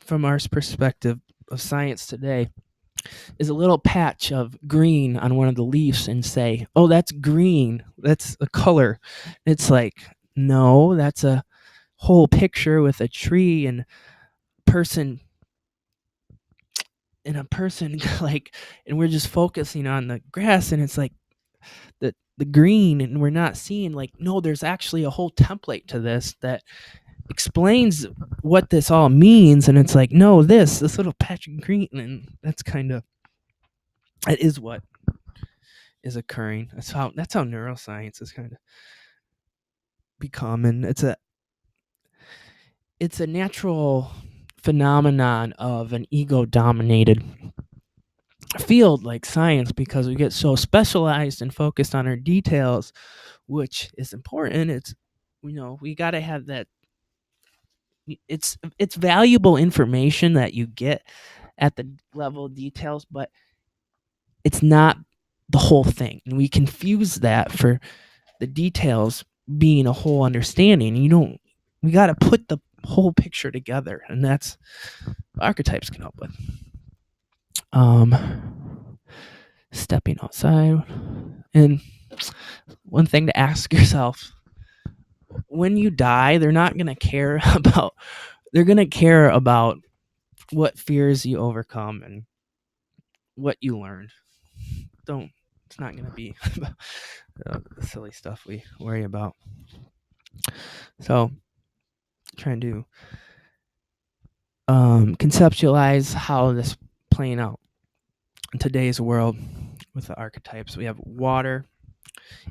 from our perspective of science today is a little patch of green on one of the leaves and say, oh, that's green. That's a color. It's like, no, that's a whole picture with a tree and person and a person like, and we're just focusing on the grass, and it's like the green, and we're not seeing like, no, there's actually a whole template to this that explains what this all means. And it's like, no, this little patch of green, and that's kind of, it is what is occurring. That's how neuroscience is kind of becoming. It's a natural phenomenon of an ego dominated field like science, because we get so specialized and focused on our details, which is important. It's, we got to have that. It's valuable information that you get at the level of details, but it's not the whole thing. And we confuse that for the details being a whole understanding. We got to put the whole picture together, and that's what archetypes can help with. Stepping outside. And one thing to ask yourself, when you die, they're not going to care about, they're going to care about what fears you overcome and what you learned. It's not going to be the silly stuff we worry about. So, trying to conceptualize how this playing out in today's world with the archetypes. We have water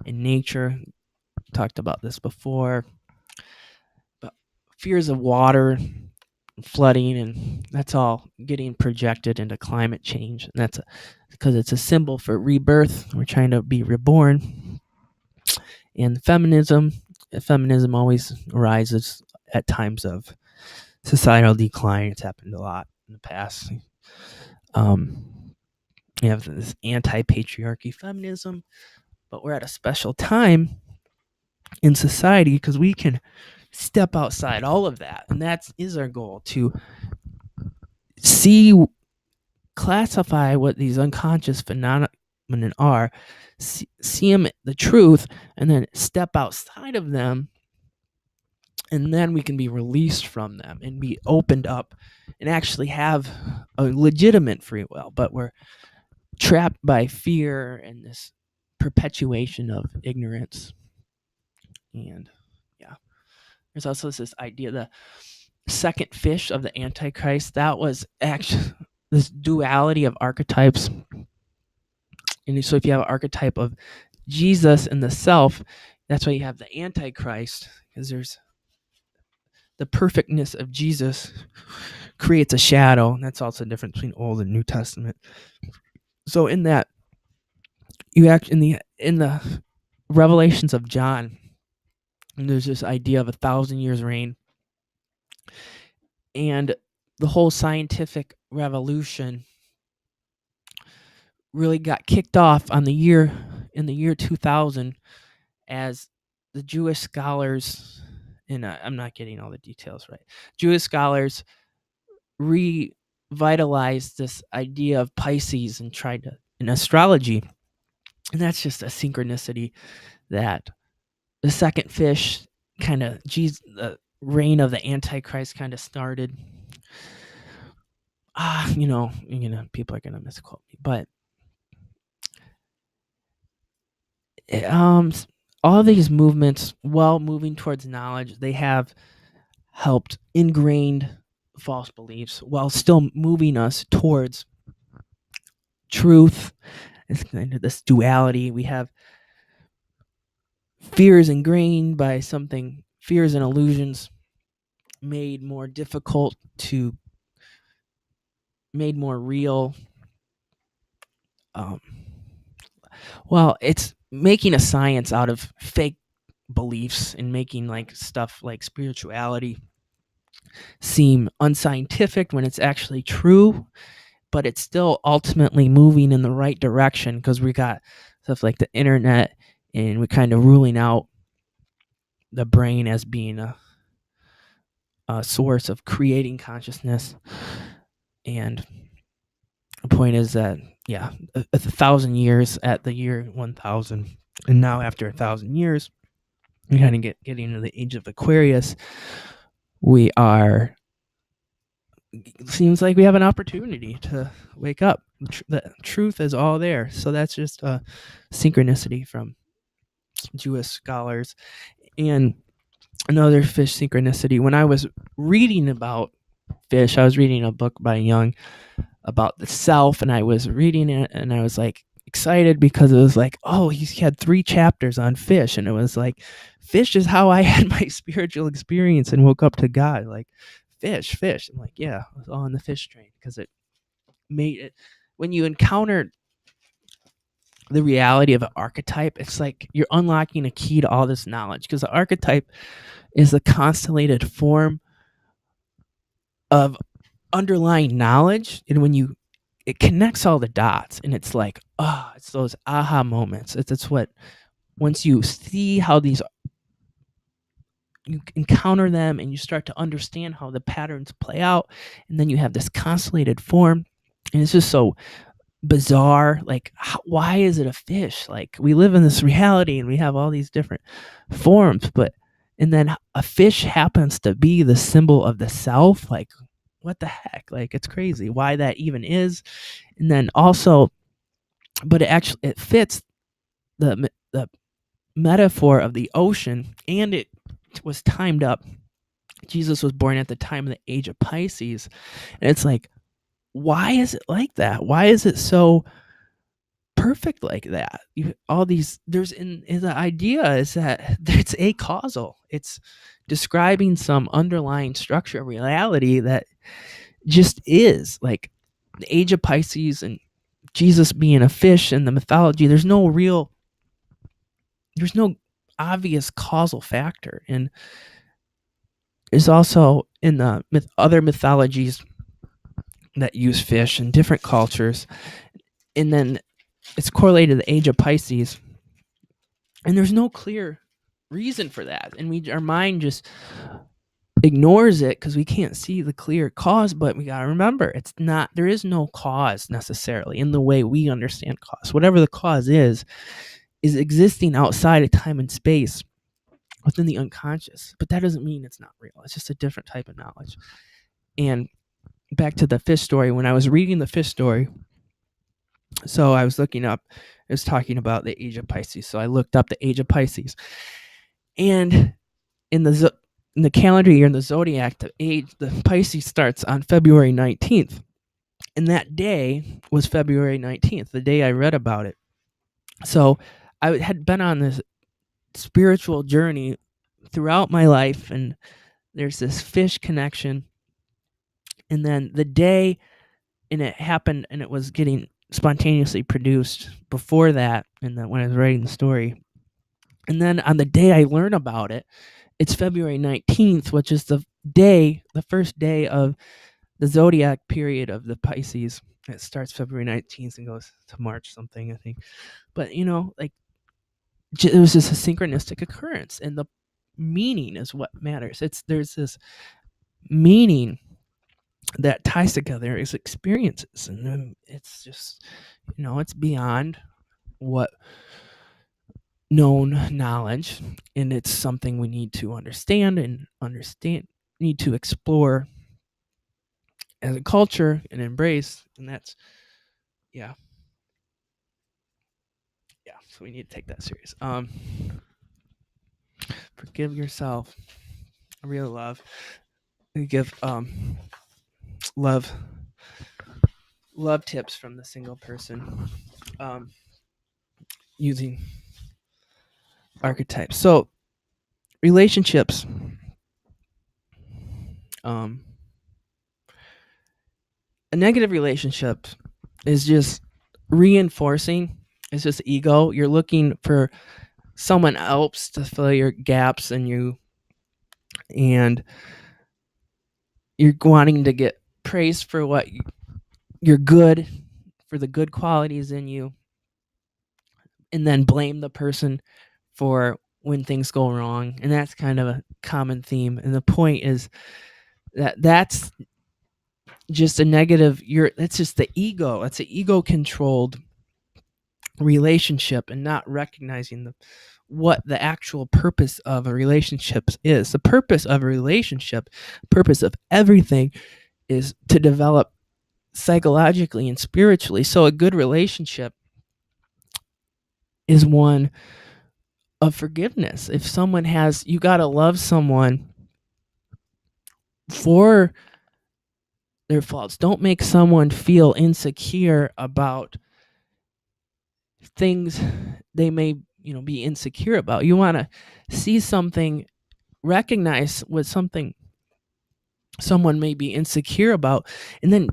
and nature. Talked about this before, but fears of water, flooding, and that's all getting projected into climate change. And that's because it's a symbol for rebirth. We're trying to be reborn. And feminism always arises at times of societal decline. It's happened a lot in the past. We have this anti-patriarchy feminism, but we're at a special time in society because we can step outside all of that, and that is our goal, to classify what these unconscious phenomena are, see them the truth, and then step outside of them, and then we can be released from them and be opened up and actually have a legitimate free will. But we're trapped by fear and this perpetuation of ignorance. And yeah, there's also this idea, the second fish of the Antichrist, that was actually this duality of archetypes. And so if you have an archetype of Jesus and the self, that's why you have the Antichrist, because there's the perfectness of Jesus creates a shadow. And that's also the difference between Old and New Testament. So in that, you act in the Revelations of John, and there's this idea of 1,000 years reign, and the whole scientific revolution really got kicked off in the year 2000 as the Jewish scholars, and I'm not getting all the details right. Jewish scholars revitalized this idea of Pisces and tried to in astrology, and that's just a synchronicity that the second fish kind of the reign of the Antichrist kind of started. People are gonna misquote me, but um, all these movements, while moving towards knowledge, they have helped ingrained false beliefs while still moving us towards truth. It's kind of this duality. We have fears ingrained by something, fears and illusions made more difficult to, made more real. Um, well, it's making a science out of fake beliefs and making like stuff like spirituality seem unscientific when it's actually true, but it's still ultimately moving in the right direction because we got stuff like the internet and we're kind of ruling out the brain as being a source of creating consciousness. And the point is that, yeah, 1,000 years at the year 1000, and now after 1,000 years, we kind of getting into the age of Aquarius. We are, seems like we have an opportunity to wake up. The truth is all there. So that's just a synchronicity from Jewish scholars. And another fish synchronicity, when I was reading about fish, I was reading a book by Jung about the self, and I was reading it and I was like excited because it was like, oh, he had 3 chapters on fish, and it was like, fish is how I had my spiritual experience and woke up to God. Like, fish. I'm like, yeah, I was all on the fish train because it made it, when you encounter the reality of an archetype, it's like you're unlocking a key to all this knowledge, because the archetype is the constellated form of underlying knowledge, and when you, it connects all the dots, and it's like, it's those aha moments. It's what, once you see how these, you encounter them and you start to understand how the patterns play out, and then you have this constellated form, and it's just so bizarre. Like, why is it a fish? Like, we live in this reality and we have all these different forms, but, and then a fish happens to be the symbol of the self. Like, what the heck? Like, it's crazy why that even is. And then also, but it fits the metaphor of the ocean, and it was timed up. Jesus was born at the time of the age of Pisces, and it's like, why is it like that? Why is it so perfect like that? All these, there's in the idea is that it's acausal. It's describing some underlying structure of reality that just is. Like, the age of Pisces and Jesus being a fish in the mythology, there's no obvious causal factor. And there's also in the other mythologies that use fish in different cultures, and then it's correlated to the age of Pisces, and there's no clear reason for that, and our mind just ignores it because we can't see the clear cause. But we got to remember, it's not, there is no cause necessarily in the way we understand cause. Whatever the cause is existing outside of time and space within the unconscious, but that doesn't mean it's not real. It's just a different type of knowledge. And back to the fish story, when I was reading the fish story, so I was looking up, it was talking about the age of Pisces, so I looked up the age of Pisces, and in the calendar year, in the zodiac, the Pisces starts on February 19th, and that day was February 19th, the day I read about it. So I had been on this spiritual journey throughout my life, and there's this fish connection. And then the day, and it happened, and it was getting spontaneously produced before that, and then when I was writing the story, And then on the day I learn about it, it's February 19th, which is the first day of the zodiac period of the Pisces. It starts February 19th and goes to March something, I think. But, like, it was just a synchronistic occurrence, and the meaning is what matters. There's this meaning that ties together is experiences, and then it's just, it's beyond what known knowledge, and it's something we need to need to explore as a culture and embrace. And that's, yeah, so we need to take that serious. Forgive yourself, real love. We give love tips from the single person, using archetypes. So relationships, a negative relationship is just reinforcing. It's just ego. You're looking for someone else to fill your gaps, and you're wanting to get praised for what you're good, for the good qualities in you, and then blame the person for when things go wrong. And that's kind of a common theme. And the point is that that's just a negative. That's just the ego. It's an ego controlled relationship, and not recognizing what the actual purpose of a relationship is. The purpose of a relationship, purpose of everything, is to develop psychologically and spiritually. So a good relationship is one of forgiveness. If someone has, you got to love someone for their faults. Don't make someone feel insecure about things they may, be insecure about. You want to see something, recognize what something someone may be insecure about, and then,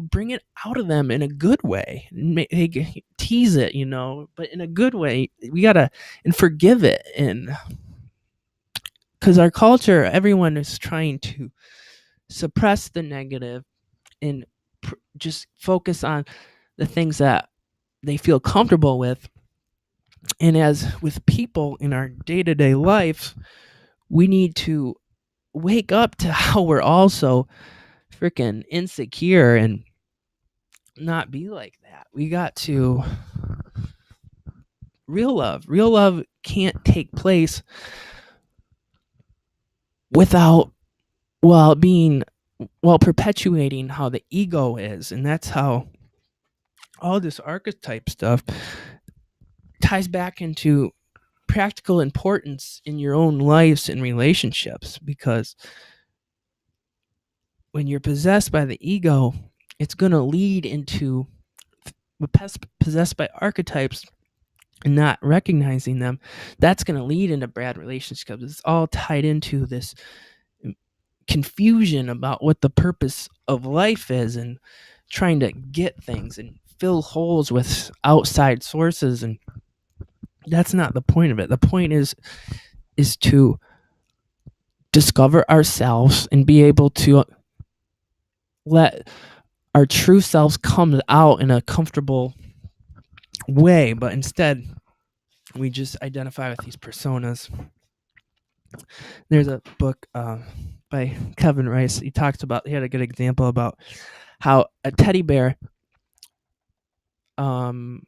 bring it out of them in a good way. Tease it, but in a good way. We gotta and forgive it. And because our culture, everyone is trying to suppress the negative and just focus on the things that they feel comfortable with. And as with people in our day-to-day life, we need to wake up to how we're also freaking insecure and not be like that. We got to real love can't take place without while perpetuating how the ego is. And that's how all this archetype stuff ties back into practical importance in your own lives and relationships. Because when you're possessed by the ego, it's going to lead into possessed by archetypes and not recognizing them. That's going to lead into bad relationships. It's all tied into this confusion about what the purpose of life is, and trying to get things and fill holes with outside sources. And that's not the point of it. The point is to discover ourselves and be able to let our true selves come out in a comfortable way. But instead, we just identify with these personas. There's a book by Kevin Rice. He had a good example about how a teddy bear, you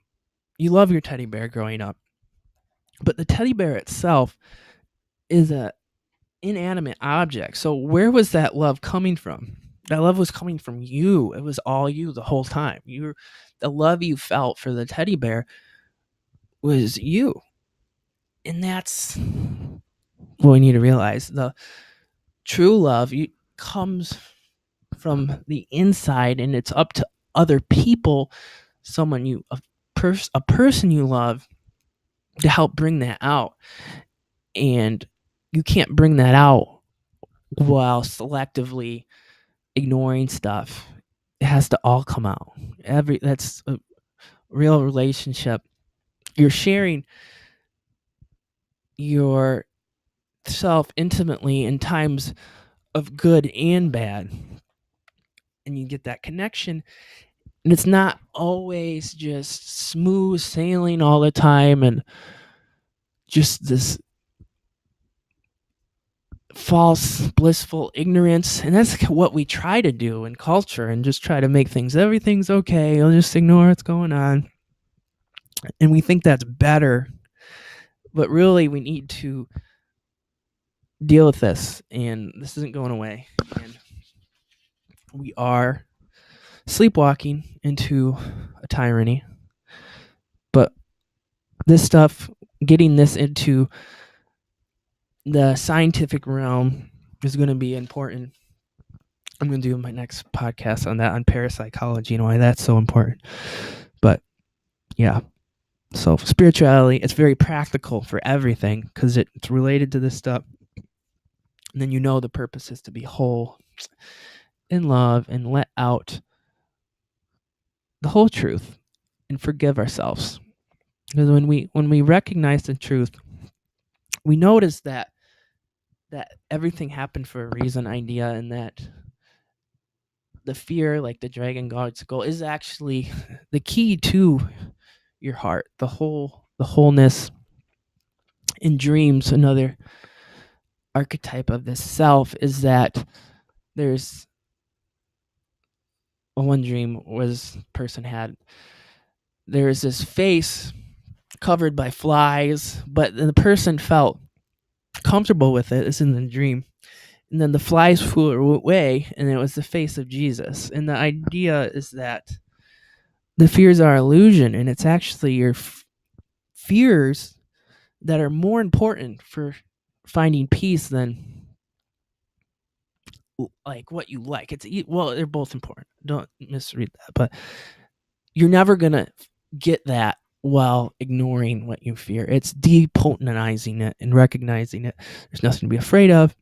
love your teddy bear growing up, but the teddy bear itself is a inanimate object. So where was that love coming from? That love was coming from you. It was all you the whole time. The love you felt for the teddy bear was you. And that's what we need to realize. The true love comes from the inside, and it's up to other people, a person you love, to help bring that out. And you can't bring that out while selectively ignoring stuff. It has to all come out. That's a real relationship. You're sharing yourself intimately in times of good and bad. And you get that connection. And it's not always just smooth sailing all the time and just this false, blissful ignorance. And that's what we try to do in culture and just try to make everything's okay. You'll just ignore what's going on. And we think that's better. But really, we need to deal with this. And this isn't going away. And we are sleepwalking into a tyranny. But this stuff, getting this into the scientific realm is going to be important. I'm going to do my next podcast on that, on parapsychology and why that's so important. But yeah, so spirituality, it's very practical for everything because it's related to this stuff. And then the purpose is to be whole in love and let out the whole truth and forgive ourselves. Because when we recognize the truth, we notice that everything happened for a reason idea, and that the fear, like the dragon god's goal, is actually the key to your heart, the wholeness. In dreams, another archetype of this self is that there's one dream was person had there's this face covered by flies, but the person felt comfortable with it. It's in the dream. And then the flies flew away, and it was the face of Jesus. And the idea is that the fears are illusion, and it's actually your fears that are more important for finding peace than like what you like. They're both important. Don't misread that, but you're never gonna get that while ignoring what you fear. It's depotentizing it and recognizing it. There's nothing to be afraid of,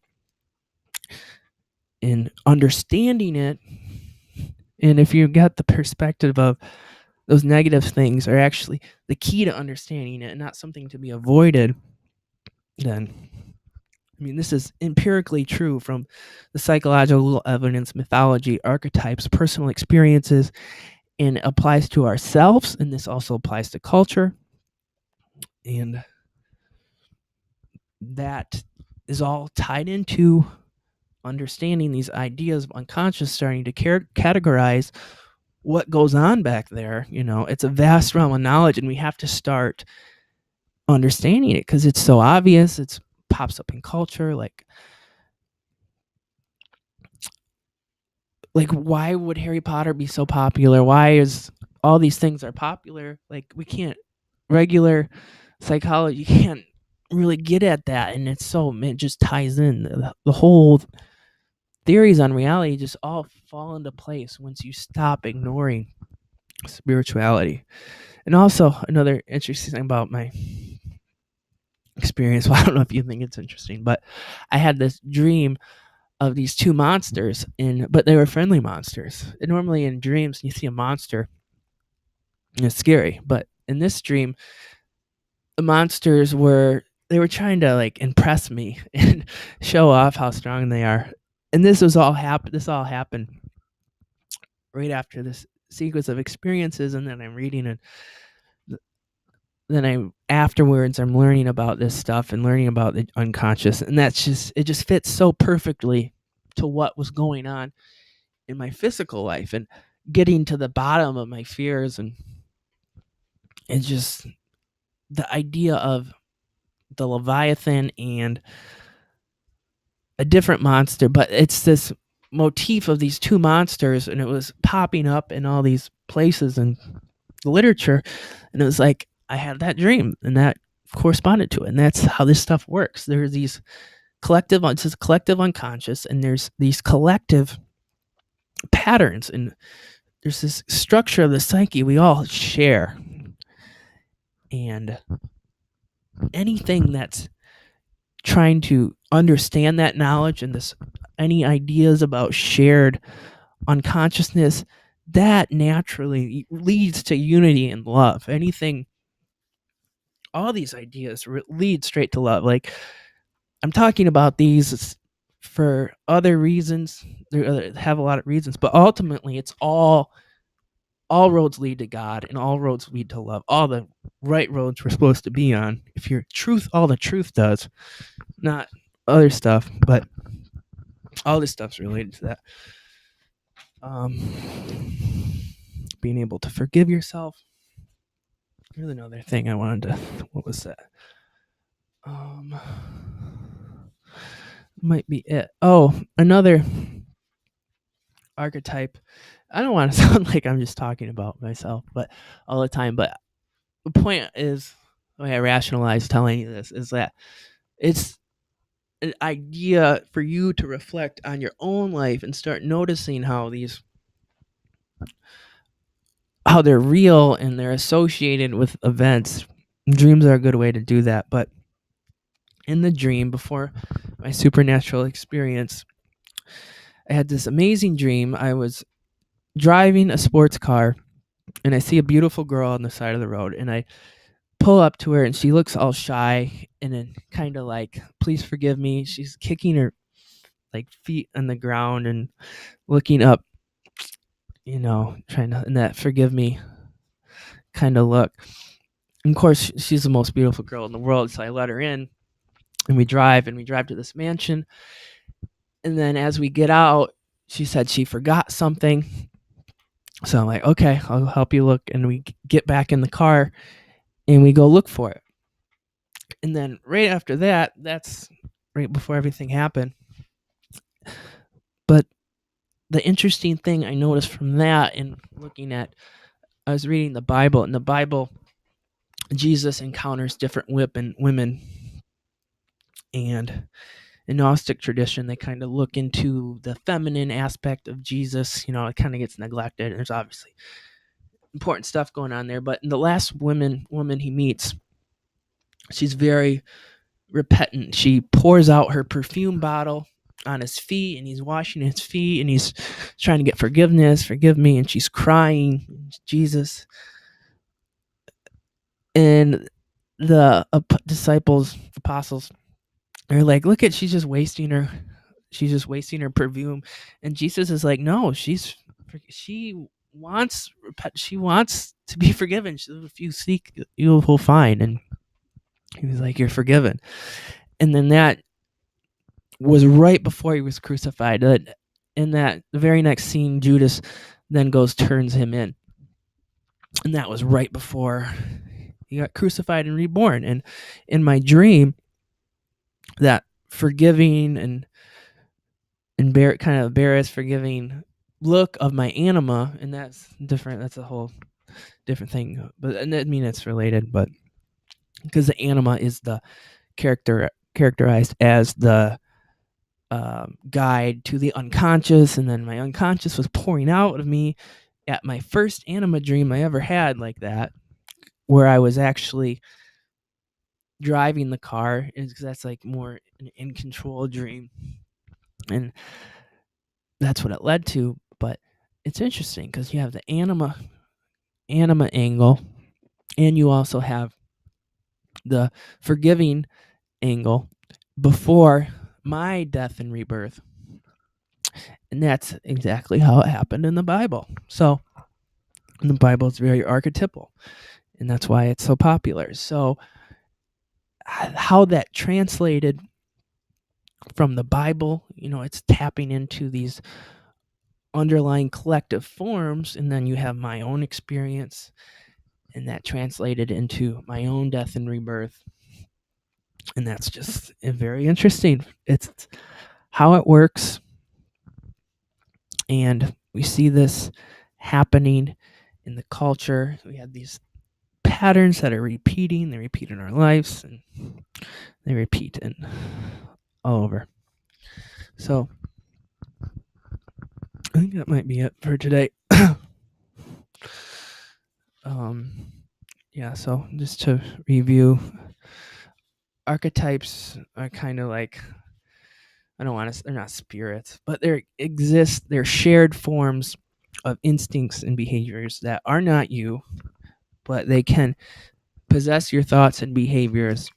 and understanding it. And if you got the perspective of those negative things are actually the key to understanding it and not something to be avoided, then this is empirically true from the psychological evidence, mythology, archetypes, personal experiences, and applies to ourselves. And this also applies to culture. And that is all tied into understanding these ideas of unconscious, starting to categorize what goes on back there. It's a vast realm of knowledge, and we have to start understanding it because it's so obvious. It pops up in culture, like why would Harry Potter be so popular? Why is all these things are popular? Like, we can't, regular psychology can't really get at that, and it just ties in the whole theories on reality just all fall into place once you stop ignoring spirituality. And also, another interesting thing about my experience, well, I don't know if you think it's interesting, but I had this dream of these two monsters, but they were friendly monsters. And normally in dreams, you see a monster, and it's scary. But in this dream, the monsters were trying to like impress me and show off how strong they are. And this all happened right after this sequence of experiences. And then I'm reading, and then afterwards I'm learning about this stuff and learning about the unconscious, and it just fits so perfectly to what was going on in my physical life and getting to the bottom of my fears. And it's just the idea of the Leviathan and a different monster, but it's this motif of these two monsters, and it was popping up in all these places in the literature. And it was like I had that dream, and that corresponded to it. And that's how this stuff works. There's these collective unconscious, and there's these collective patterns, and there's this structure of the psyche we all share. And anything that's trying to understand that knowledge and any ideas about shared unconsciousness, that naturally leads to unity and love. Anything all these ideas lead straight to love. Like, I'm talking about these for other reasons. They have a lot of reasons, but ultimately it's all roads lead to God, and all roads lead to love. All the right roads we're supposed to be on. If you're truth, all the truth does, not other stuff, but all this stuff's related to that. Being able to forgive yourself. There's another thing I wanted to. What was that? Might be it. Oh, another archetype. I don't want to sound like I'm just talking about myself, but all the time. But the point is, the way I rationalize telling you this is that it's an idea for you to reflect on your own life and start noticing how they're real and they're associated with events. Dreams are a good way to do that. But in the dream, before my supernatural experience, I had this amazing dream. I was driving a sports car and I see a beautiful girl on the side of the road, and I pull up to her and she looks all shy and then kind of like, please forgive me. She's kicking her like feet on the ground and looking up, trying to, in that forgive me kind of look. And of course, she's the most beautiful girl in the world. So I let her in and we drive to this mansion. And then as we get out, she said she forgot something. So I'm like, okay, I'll help you look. And we get back in the car and we go look for it. And then right after that, that's right before everything happened. But the interesting thing I noticed from that, and looking at, I was reading the Bible. In the Bible, Jesus encounters different women. And in Gnostic tradition, they kind of look into the feminine aspect of Jesus. It kind of gets neglected. And there's obviously important stuff going on there. But in the last woman he meets, she's very repentant. She pours out her perfume bottle on his feet, and he's washing his feet, and he's trying to get forgiveness, forgive me, and she's crying, Jesus. And the apostles, they're like, look at, she's just wasting her perfume. And Jesus is like, no, she wants to be forgiven. If you seek, you will find. And he was like, you're forgiven. And then that was right before he was crucified. In that the very next scene, Judas then turns him in. And that was right before he got crucified and reborn. And in my dream, that forgiving and kind of embarrassed, forgiving look of my anima, and that's different. That's a whole different thing. But I mean, it's related, but because the anima is the characterized as the guide to the unconscious, and then my unconscious was pouring out of me at my first anima dream I ever had like that, where I was actually driving the car, because that's like more an in control dream, and that's what it led to. But it's interesting because you have the anima angle, and you also have the forgiving angle before my death and rebirth. And that's exactly how it happened in the Bible. So the Bible is very archetypal, and that's why it's so popular. So how that translated from the Bible, it's tapping into these underlying collective forms, and then you have my own experience, and that translated into my own death and rebirth. And that's just very interesting. It's how it works. And we see this happening in the culture. We have these patterns that are repeating. They repeat in our lives, and they repeat in all over. So I think that might be it for today. Yeah, so just to review, archetypes are kind of like, they're not spirits, but they're shared forms of instincts and behaviors that are not you, but they can possess your thoughts and behaviors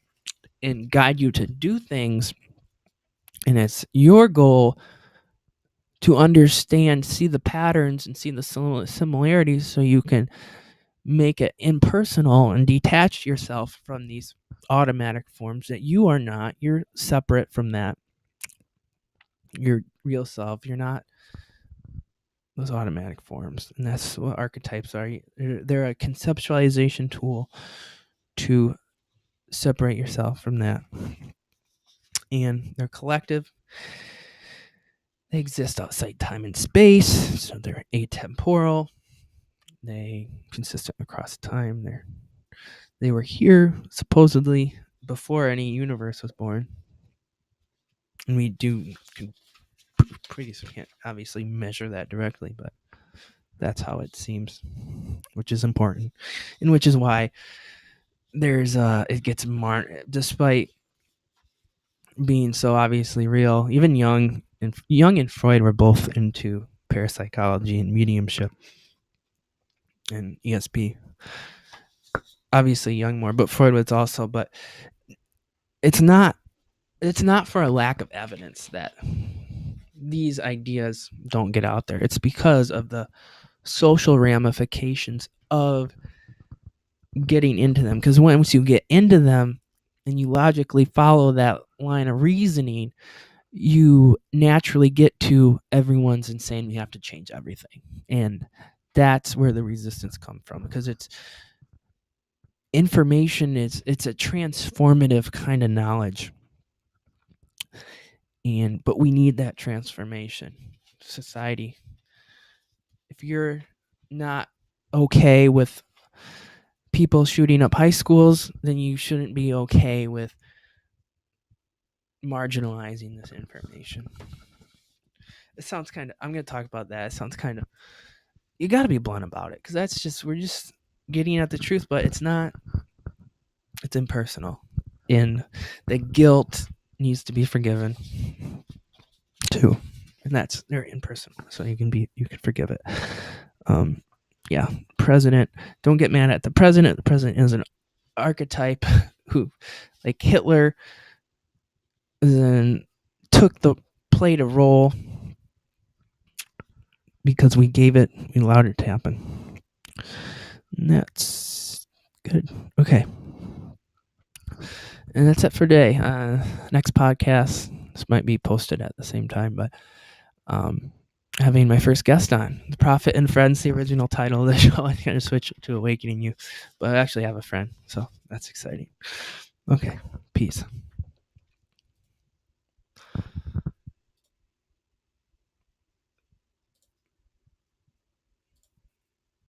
and guide you to do things. And it's your goal to understand, see the patterns and see the similarities so you can make it impersonal and detach yourself from these automatic forms that you are not. You're separate from that. Your real self. You're not those automatic forms. And that's what archetypes are. They're a conceptualization tool to separate yourself from that. And they're collective. They exist outside time and space, so they're atemporal. They consistent across time. They were here supposedly before any universe was born, and we can can't obviously measure that directly, but that's how it seems, which is important, and which is why there's it gets despite being so obviously real. Even Jung and Freud were both into parapsychology and mediumship and ESP. Obviously Jung more, but Freud was also. But it's not for a lack of evidence that these ideas don't get out there. It's because of the social ramifications of getting into them. Because once you get into them and you logically follow that line of reasoning, you naturally get to everyone's insane. We have to change everything. And that's where the resistance comes from, because it's information. It's a transformative kind of knowledge. But we need that transformation. Society, if you're not okay with people shooting up high schools, then you shouldn't be okay with marginalizing this information. It sounds kind of, I'm going to talk about that. It sounds kind of, you got to be blunt about it, because we're just getting at the truth, but it's not, it's impersonal. And the guilt needs to be forgiven too. And they're impersonal, so you can forgive it. President, don't get mad at the president. The president is an archetype who, like Hitler, then played a role because we allowed it to happen. And that's good. Okay. And that's it for today. Next podcast, this might be posted at the same time, but having my first guest on, The Prophet and Friends, the original title of the show. I kind of switched to Awakening You, but I actually have a friend, so that's exciting. Okay, peace.